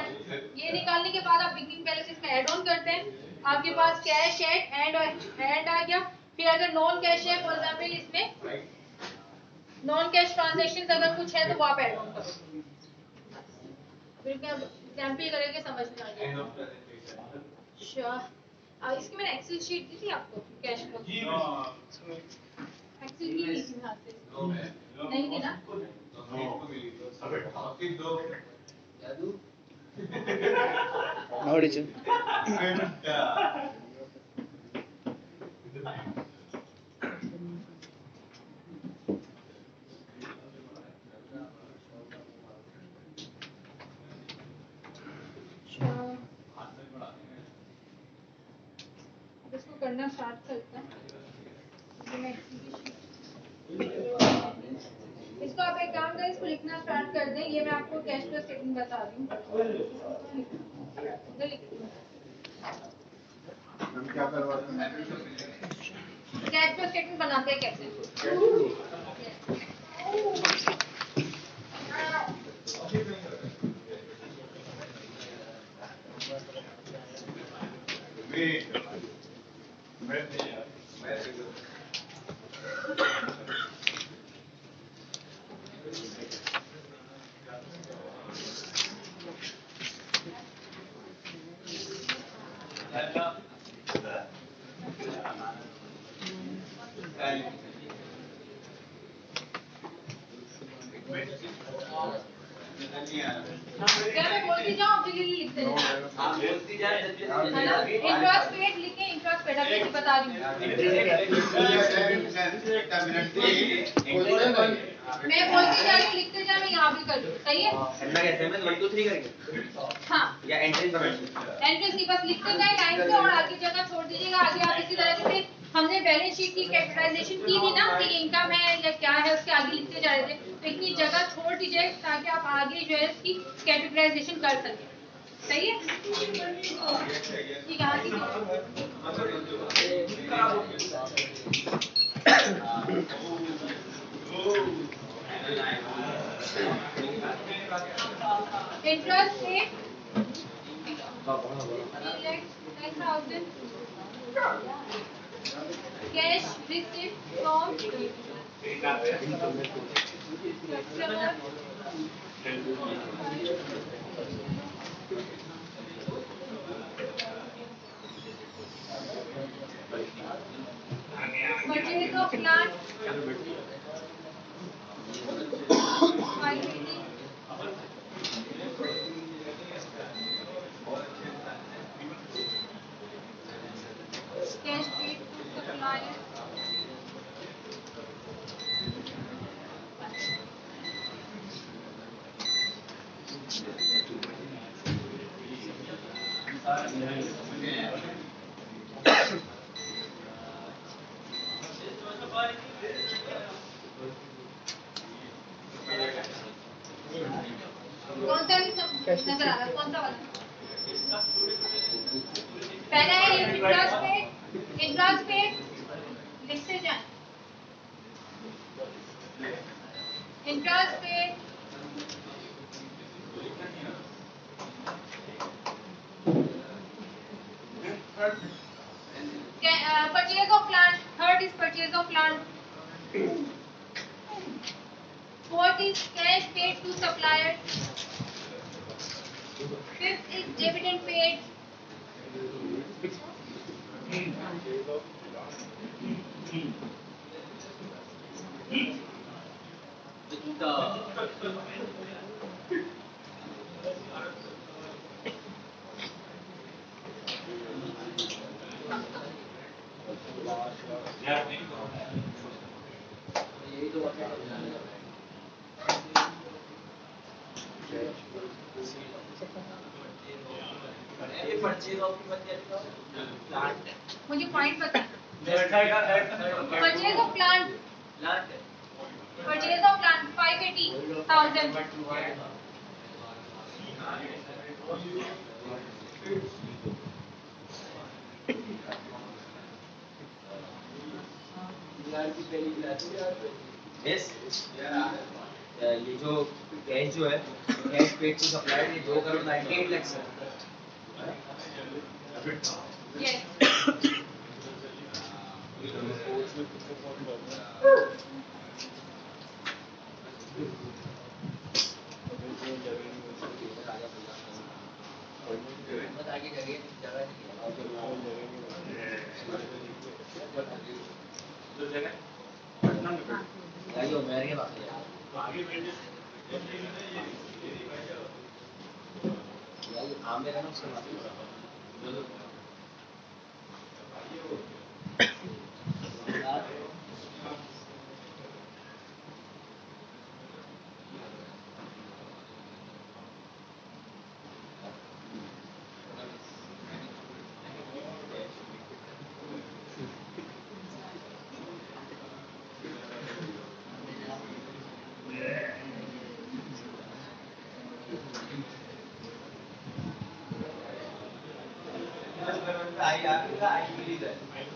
ये निकालने के बाद आप बिगनिंग बैलेंस इसमें ऐड ऑन करते हैं, आपके पास कैश एड आ गया। फिर अगर नॉन कैश है, फॉर एग्जांपल इसमें नॉन कैश ट्रांजैक्शंस अगर कुछ है तो वो आप ऐड ऑन करो, फिर क्या एग्जांपल करेंगे समझ में आ जाएगा। अच्छा इसकी मैंने एक्सेल शीट दी थी आपको, कैश फ्लो एक्सेल की दी थी हाथ से, नहीं दी ना, ನೋಡಿಚು इसको करना स्टार्ट करते हैं। इसको आप एक काम करें, इसको लिखना स्टार्ट कर दें, ये मैं आपको कैश फ्लो स्टेटमेंट बता रही हूँ। हम क्या करवा रहे हैं? कैश फ्लो स्टेटमेंट बनाते हैं कैसे, क्या मैं बोलती जाऊँ आप लिखते हैं, इंटरेस्ट पेड लिखे, इंटरेस्ट पेड अभी बता रही हूँ, मैं बोलती जा रही हूँ लिखते जा, मैं यहाँ भी कर दूँ। सही है? करना कैसे है? 1 2 3 करके हाँ, या एंट्री करना एंट्रीज की बस लिखते जाए लाइन पे और आगे जगह छोड़ दीजिएगा। आगे आप इसी तरह से हमने बैलेंस शीट की कैपिटलाइजेशन की थी ना कि इनकम है या क्या है, उसके आगे लिखते जा रहे थे, तो इतनी जगह छोड़ दीजिए ताकि आप आगे जो है इसकी कैपिटलाइजेशन कर सकें। सही है? ये कहाँ की interest rate 10,000 cash received from customer purchase of plant 580 cash paid to supplier कौन सा नजर आ रहा है? कौन सा वाला? पहला है इंटरेस्ट पेड लिखते जाए। Interest paid purchase of plant, third is purchase of plant, fourth is cash paid to supplier, fifth is dividend paid, मुझे पॉइंट बता। परचेज ऑफ प्लांट 580,000, यस ये जो कैश जो है कैश पेड टू सप्लायर ये 2 करोड़ 98 लाख है। yes, आइयो मेरे पास हाँ मेरा नाम से बात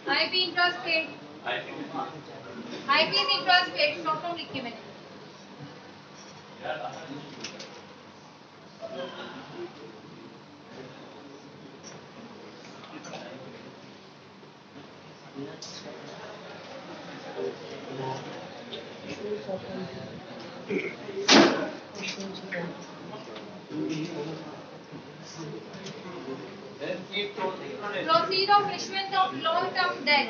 IP interest paid, IP is interest paid, short form लिखी मैंने। Proceed of issuance of long-term debt.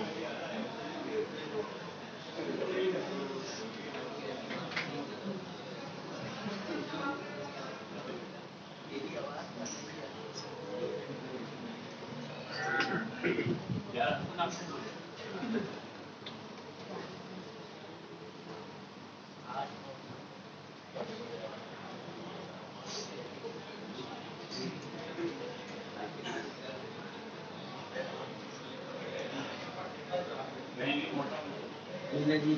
है जी।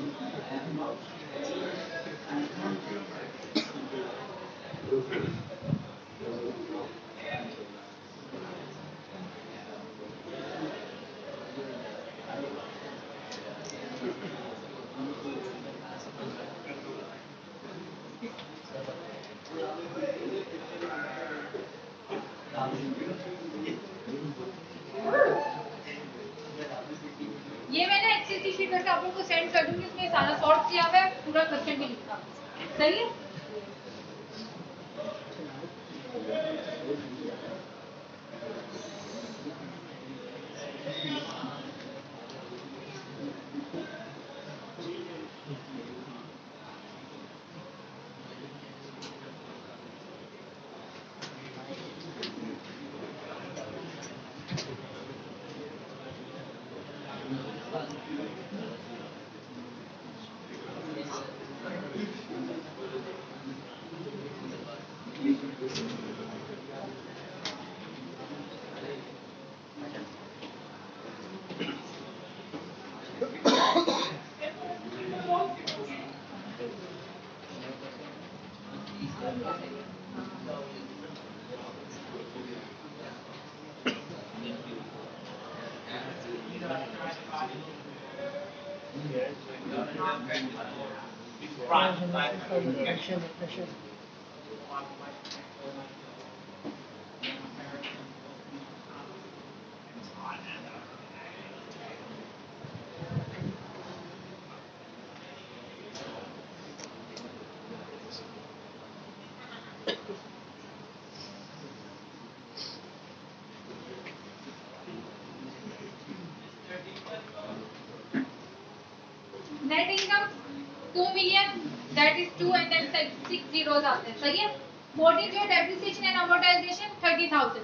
ये मैंने एक्सेल शीट करके आप लोगों को सेंड कर दूंगी, इसमें सारा सॉर्ट किया हुआ है, पूरा क्वेश्चन भी लिखा हुआ है। सही है? Net income 2 million, that is 2 and then 6 zeros आते हैं। सही है? 14 जो डेप्रिसिएशन एंड अमोर्टाइजेशन 30,000।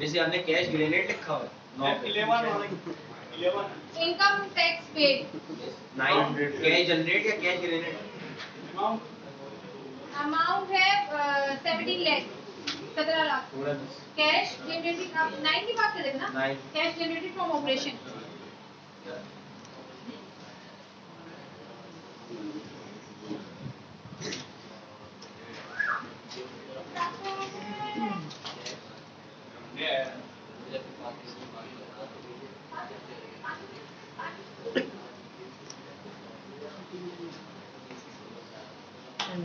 वैसे हमने कैश ग्रेनेड लिखा हुआ है 11 income tax paid 9 cash generate या कैश ग्रेनेड अमाउंट है 17 लाख 17 लाख। कैश जनरेटेड, आप 9 की बात कर रहे थे ना? 9 कैश जनरेटेड फ्रॉम ऑपरेशन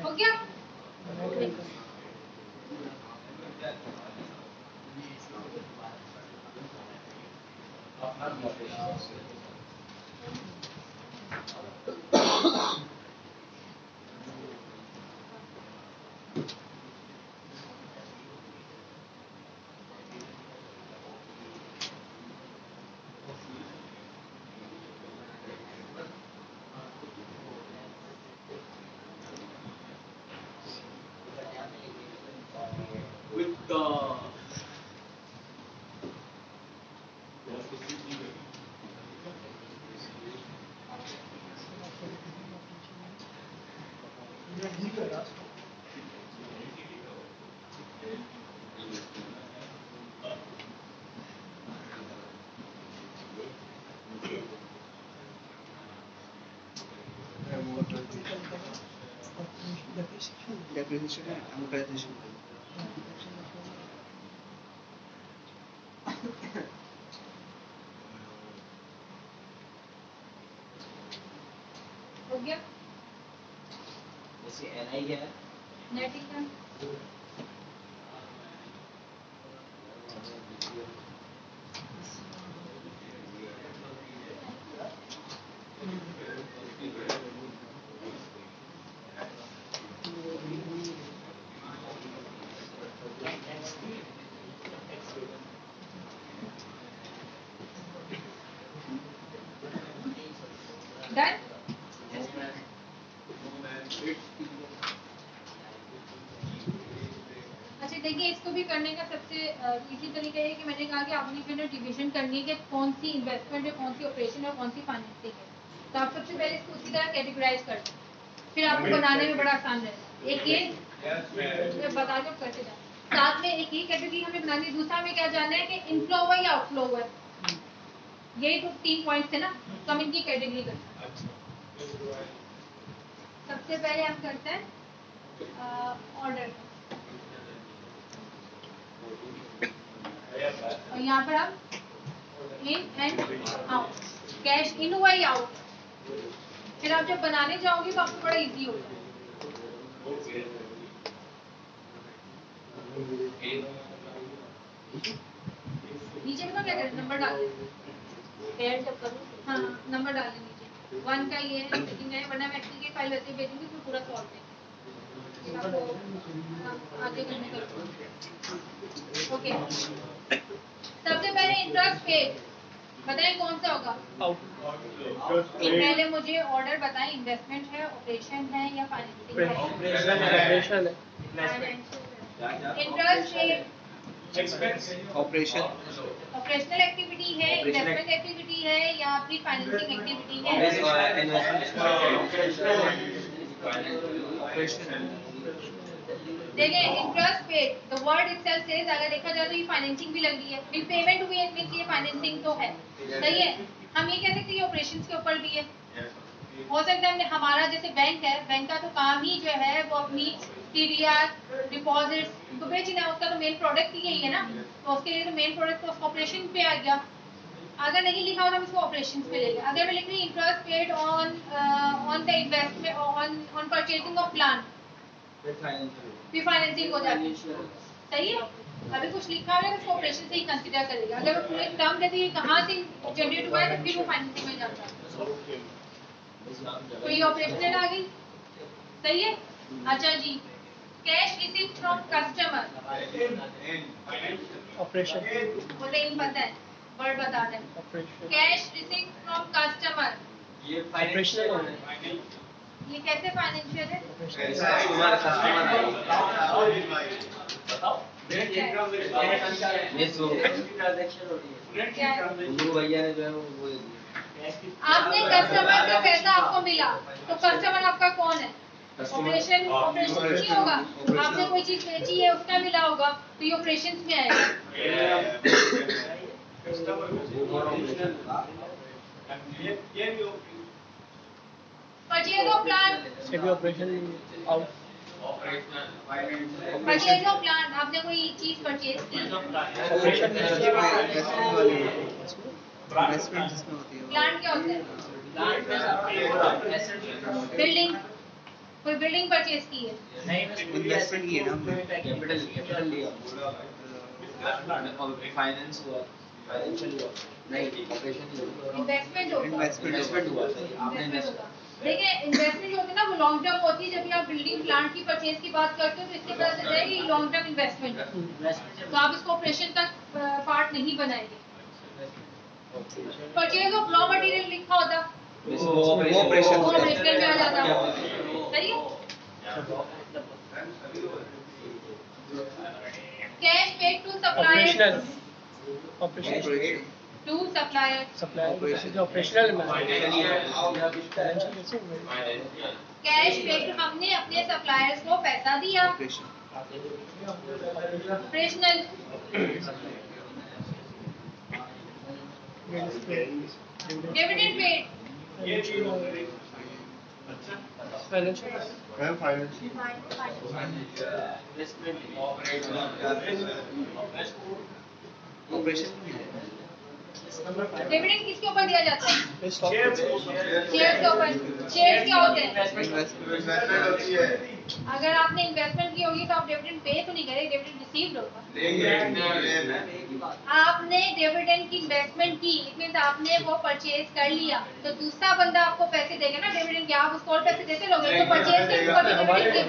हो गया? with the depreciation and amortisation हो गया? वैसे एनआई क्या है नेट इनकम डन। अच्छा देखिए, इसको भी करने का सबसे इजी तरीका ये कि मैंने कहा कि आपने फिर डिवीजन करनी है कि कौन सी इन्वेस्टमेंट है, कौन सी ऑपरेशन है, कौन सी फाइनेंसिंग है। तो आप सबसे पहले इसको उसी तरह कैटेगराइज कर दें, फिर आपको बनाने में बड़ा आसान रहेगा। एक ये बता दो करते जाए, साथ में एक ही कैटेगरी हमें बनानी है। दूसरा हमें क्या जानना है कि इनफ्लो हुआ या आउटफ्लो हुआ है। यही तो 3 पॉइंट्स थे ना, तो हम इनकी कैटेगरी करते हैं। सबसे पहले हम करते हैं ऑर्डर, और यहाँ पर हम in and out, cash in हुआ ही आउट। फिर आप जब बनाने जाओगे तो आपको बड़ा इजी होगा। नीचे में तो क्या करें, नंबर डाल दें। हाँ, नंबर डाल दें नीचे। 1 का ये है, सेकंड है, वरना मैं एक्सेल की फाइल वैसे ही भेजूंगी तो पूरा सॉल्व है। आपको आगे करने का ओके। सबसे पहले इंटरेस्ट पेड बताएं कौन सा होगा? पहले मुझे ऑर्डर बताएं, इन्वेस्टमेंट है, ऑपरेशन है या फाइनेंसिंग है? ऑपरेशन है। Interest paid operation, operational activity है, इन्वेस्टमेंट एक्टिविटी है या फिर फाइनेंसिंग एक्टिविटी है? देखिए interest paid, the word itself says, अगर देखा जाए तो ये फाइनेंसिंग भी लग रही है, बिल पेमेंट हुई है, मींस ये फाइनेंसिंग तो है, सही है। हम ये कह सकते हैं ये ऑपरेशंस के ऊपर भी है। हो सकता है हमारा जैसे बैंक है, बैंक का तो काम ही जो है वो अपनी सीडीआर, डिपॉजिट्स तो बेचना है, उसका तो मेन प्रोडक्ट ही यही है ना, तो उसके लिए तो मेन प्रोडक्ट तो ऑपरेशन पे आ गया। अगर नहीं लिखा हो तो हम इसको ऑपरेशंस पे लेंगे। अगर मैं लिख रही interest paid on the investment on purchasing of plant, फिर फाइनेंसिंग हो जाती है, सही है। अभी कुछ लिखा है तो उसको ऑपरेशन से ही कंसीडर करेगा। अगर वो पूरे टर्म कहते हैं कहाँ से जनरेट हुआ है तो फिर वो फाइनेंसिंग में जाता है, तो ये ऑपरेशनल आ गई, सही है। अच्छा जी, cash received from customer, operation, वो नहीं पता है, वर्ड बता दें। कैश रिसीव्ड फ्रॉम कस्टमर, ये फाइनेंशियल है। ये कैसे फाइनेंशियल है? ये सो क्या है? गुरु भैया ने जो है वो आपने कस्टमर से पैसा आपको मिला, तो कस्टमर आपका कौन है? ऑपरेशन नहीं होगा, आपने कोई चीज बेची है उसका मिला होगा, तो ये ऑपरेशन में आएगा। Purchase of plant, operation out, purchase of plant, आपने कोई चीज परचेज की, ऑपरेशन इन्वेस्टमेंट जिसमें होती है प्लांट क्या होता है? बिल्डिंग, कोई बिल्डिंग परचेज की है, इन्वेस्टमेंट की है ना हमने। कैपिटल लिया फाइनेंस हुआ, फाइनेंशियल हुआ, नहीं ऑपरेशन ही हुआ, इन्वेस्टमेंट होता है। इन्वेस्टमेंट हुआ सही आपने इन्वेस्टमेंट होगा। देखिए इन्वेस्टमेंट जो होती है ना वो लॉन्ग टर्म होती है। जब भी आप बिल्डिंग प्लांट की परचेज की बात करते हो तो इससे पता चलता है कि लॉन्ग टर्म इन्वेस्टमेंट है, तो आप इसको ऑपरेशन तक पार्ट नहीं बनाएंगे। परचेज ऑफ रॉ मटेरियल लिखा होता वो ऑपरेशन वो ऑपरेशनल में आ जाता, सही है। Cash paid to supplier, operation, to supplier, supplier जो ऑपरेशनल में कैश पेड, हमने अपने सप्लायर्स को पैसा दिया, operation, operational. Dividend paid, operation dividend किसके ऊपर दिया जाता है? शेयर के ऊपर। शेयर क्या होते हैं? अगर आपने इन्वेस्टमेंट की होगी तो आप डिविडेंड पे तो नहीं करेंगे, डिविडेंड रिसीव्ड होगा। आपने डिविडेंड की इन्वेस्टमेंट की, इट मींस आपने वो परचेज कर लिया, तो दूसरा बंदा आपको पैसे देगा ना डिविडेंड के, आप उसको और पैसे देते रहोगे, तो परचेज के ऊपर भी डिविडेंड के,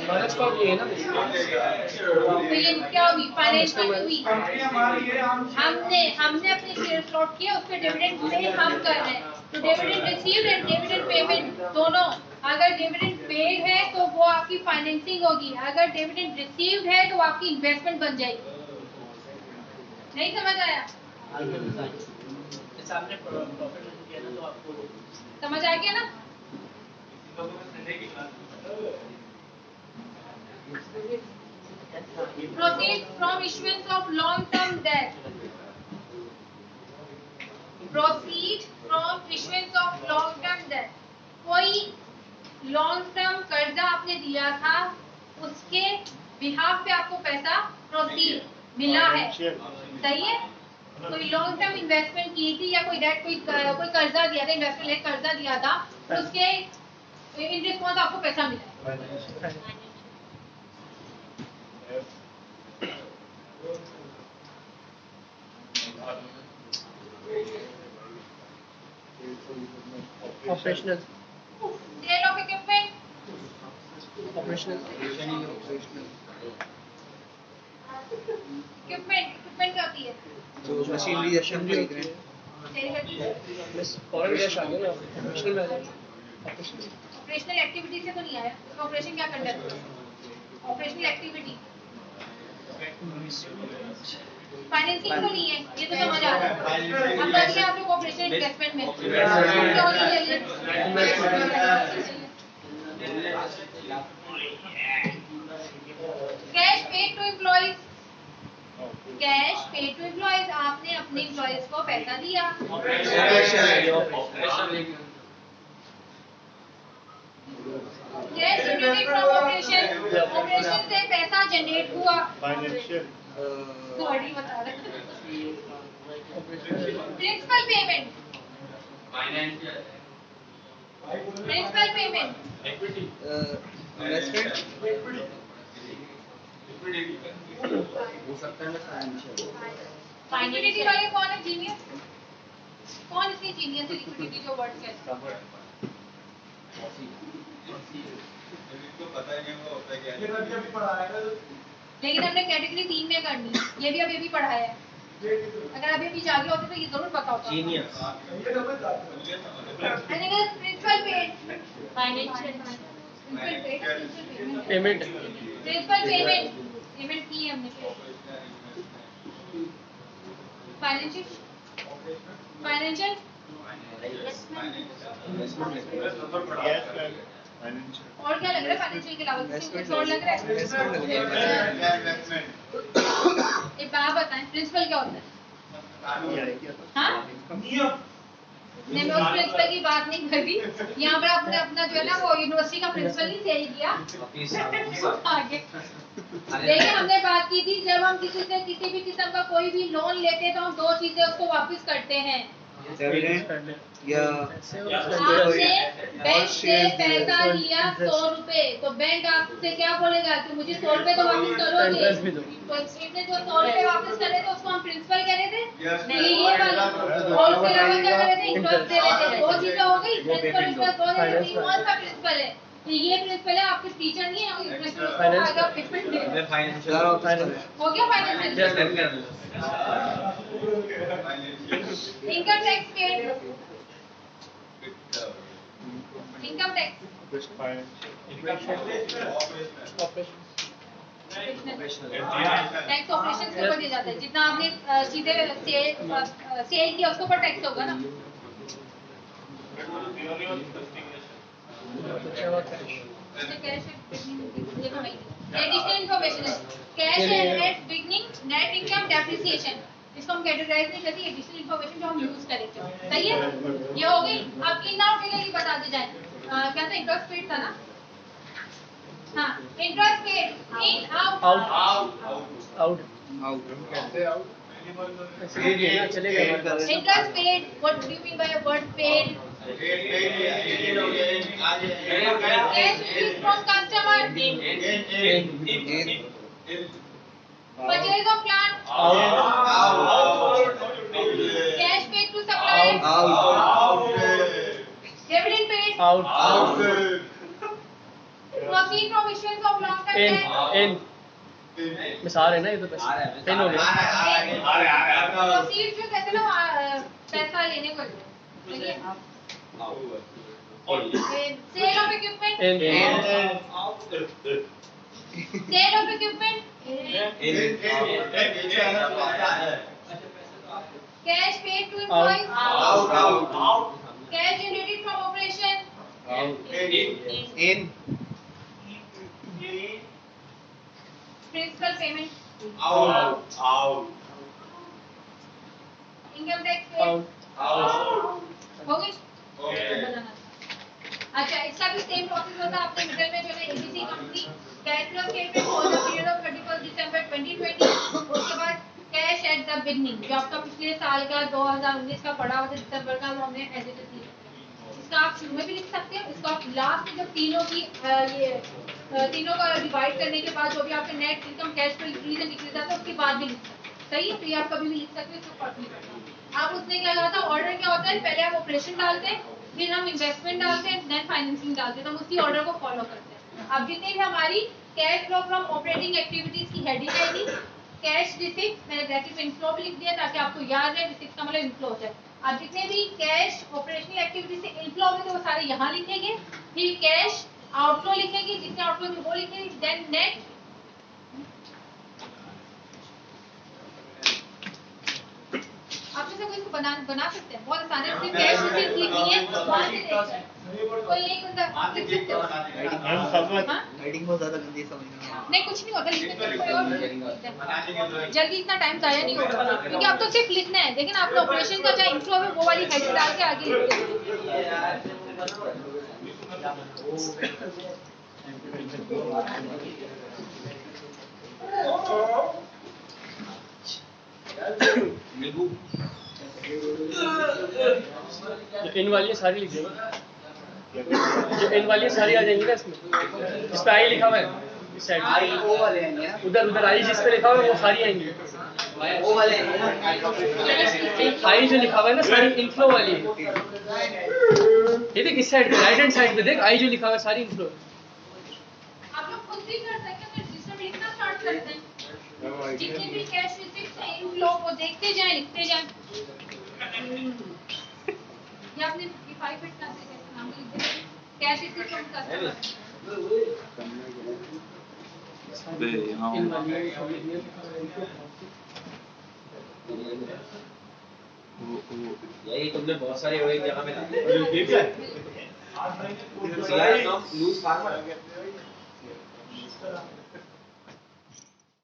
तो ये क्या हुई? फाइनेंशियल हुई। हमने अपने शेयर फ्लोट किए, उस पर डिविडेंड पे हम कर रहे हैं, तो dividend received and dividend payment दोनों। अगर डिविडेंड पेड है तो वो आपकी फाइनेंसिंग होगी, अगर डिविडेंड रिसीव्ड है तो वो आपकी इन्वेस्टमेंट बन जाएगी। नहीं समझ आया? समझ आ गया ना? Proceed from issuance of long-term debt. Proceed from issuance of long-term debt. कोई लॉन्ग टर्म कर्जा आपने दिया था, उसके बिहाफ पे आपको पैसा प्रोसीड मिला है, सही है? कोई लॉन्ग टर्म इन्वेस्टमेंट की थी या कोई डेट कोई कर्जा दिया था, इन्वेस्टमेंट ले कर्जा दिया था, उसके इन रिस्पॉन्स आपको पैसा मिला है। Operational sale of equipment, operational equipment क्या होती है? जो मशीनरी जैसे हम खरीद रहे हैं, सेल करती है। बस फॉरेन गैस आ गया ना ऑपरेशनल में ऑपरेशनल ऑपरेशनल एक्टिविटी से तो नहीं आया, तो ऑपरेशन क्या कंडक्ट करते हैं? ऑपरेशनल एक्टिविटी फाइनेंसिंग तो नहीं है, ये तो समझ आ रहा है। हम लगे आप लोग ऑपरेशनल इन्वेस्टमेंट में क्या होनी चाहिए? Cash paid to employees, cash paid to employees, आपने अपने एम्प्लॉइज को पैसा दिया। Cash generated from operation, operation से पैसा जनरेट हुआ। फाइनेंशियल बॉडी बता रहे। Principal payment, principal payment, investment हो सकता है फाइनेंशियल लिक्विडिटी वाले कौन है? जीनियस, कौन इतनी जीनियस है लिक्विडिटी जो वर्ड कहता है? लेकिन हमने कैटेगरी 3 में करनी, ये भी अभी पढ़ाया है। अगर अभी भी जागे होते तो ये जरूर पता होता। Genius principal paid, financial payment principal payment, payment की है हमने। फाइनेंशियल, फाइनेंशियल और क्या लग रहा है फाइनेंशियल के अलावा? कुछ और लग रहा है? एक बात बताएं, प्रिंसिपल क्या होता है? हाँ, नहीं मैं उस प्रिंसिपल की बात नहीं कर रही। यहाँ पर आपने अपना जो है ना वो यूनिवर्सिटी का प्रिंसिपल नहीं सही किया आगे। देखिए हमने बात की थी, जब हम किसी से किसी भी किस्म का कोई भी लोन लेते हैं तो हम 2 चीजें उसको वापस करते हैं। या आपने बैंक से पैसा लिया 100 रुपए, तो बैंक आपसे क्या बोलेगा कि मुझे 100 रुपए तो वापस करोगे। तो इसने जो 100 रुपए वापस करे थे उसको हम प्रिंसिपल कह रहे थे, नहीं ये वाला। और उसके अलावा क्या कर रहे थे? इंटरेस्ट दे रहे थे। 2 चीजें हो गई, प्रिंसिपल इंटरेस्ट 2 दे रहे थे। कौन सा प्रिंसिपल है? ये प्रिंसिपल है, आपके टीचर नहीं है। फाइनेंशियल हो गया financial. Income tax paid, income tax tax operation के ऊपर दिया जाता है। जितना आपने सीधे सेल किया उसके ऊपर टैक्स होगा ना। एडिशनल इन्फॉर्मेशन है cash at beginning, net income, depreciation. इसको हम कैटेगराइज नहीं करती, एडिशनल इन्फॉर्मेशन जो हम यूज करेंगे। सही है, ये हो गई। अब इन आउट क्लियरली बता दे जाए। क्या था? इंटरेस्ट पेड था ना? हाँ, interest paid in out out out कैसे आउट चलेगा। Interest paid, what do you mean by word paid? Cash received from customer, purchase of plant, cash paid to supplier, dividend paid, proceed from issuance of long term debt, इन मिस आ रहे हैं ना, ये तो पैसे पेन हो गया। प्रोसीड जो कहते हैं ना पैसा लेने को, देखिए sale of equipment, sale of equipment, cash paid to employees, cash generated from operation, in principal payment, income tax paid, out हो गई। बताना अच्छा, इसका भी सेम प्रोसेस होता है। आपने मिडिल में जो है ABC company cash flow statement for the period of 31 दिसंबर 2020, उसके बाद कैश एट द बिगनिंग जो आपका पिछले साल का 2019 का पड़ा हुआ था दिसंबर का, वो हमने एज इट इज लिखा। इसका आप शुरू में भी लिख सकते हो, इसको आप लास्ट में जब तीनों की तीनों का डिवाइड करने के बाद जो भी आपके net income cash flow increase and decrease आता है उसके बाद भी लिख सकते हो। सही है, तो ये आप कभी भी लिख सकते हो, इसको फर्क नहीं पड़ता। अब उसने क्या कहा था, ऑर्डर क्या होता है, पहले हम ऑपरेशन डालते हैं, फिर हम इन्वेस्टमेंट डालते हैं, देन फाइनेंसिंग डालते हैं, तो हम उसी ऑर्डर को फॉलो करते हैं। अब जितने भी हमारी cash flow from operating activities की हेडिंग आएगी, कैश रिसीप्ट, मैंने ब्रैकेट में इनफ्लो भी लिख दिया ताकि आपको याद रहे, रिसीप्ट का मतलब इनफ्लो होता है। अब जितने भी कैश ऑपरेशनल एक्टिविटी से इनफ्लो होंगे तो वो सारे यहाँ लिखेंगे, फिर कैश आउटफ्लो लिखेंगे, जितने आउटफ्लो में वो लिखेंगे, देन नेट आप में से कोई इसको बना सकते हैं, बहुत आसान है। सिर्फ कैश रिसीप्ट लिखनी है, वहां से देखकर कोई एक बंदा लिख सकते हो। हेडिंग बहुत ज्यादा गंदी समझ नहीं आ नहीं, कुछ नहीं होता, लिखने से कोई और जल्दी इतना टाइम जाया नहीं होगा, क्योंकि अब तो सिर्फ लिखना है। लेकिन आपने ऑपरेशन का चाहे इंट्रो में वो वाली हेडिंग डाल के आगे इन वाली सारी लिख देंगे, जो इन वाली सारी आ जाएंगी ना इसमें, इस पे आई लिखा हुआ है इस साइड, आई ओ वाले हैं ना, उधर उधर आई जिस पे लिखा हुआ है वो सारी आएंगी। ओ वाले हैं आई जो लिखा हुआ है ना सारी इनफ्लो वाली है। ये देख इस साइड पे, राइट हैंड साइड पे देख, आई जो लिखा हुआ है सारी इनफ्लो। आप लोग खुद भी कर सकते हैं, रजिस्टर में लिखना स्टार्ट करते हैं, जितने भी कैश रिसीप्ट हैं इनफ्लो को देखते जाएं, लिखते जाएं। ये आपने 55 मिनट का नाम लिख दिया, कैश रिसीप्ट फ्रॉम कस्टमर। यही तुमने बहुत सारे एक जगह में लूज फार्मर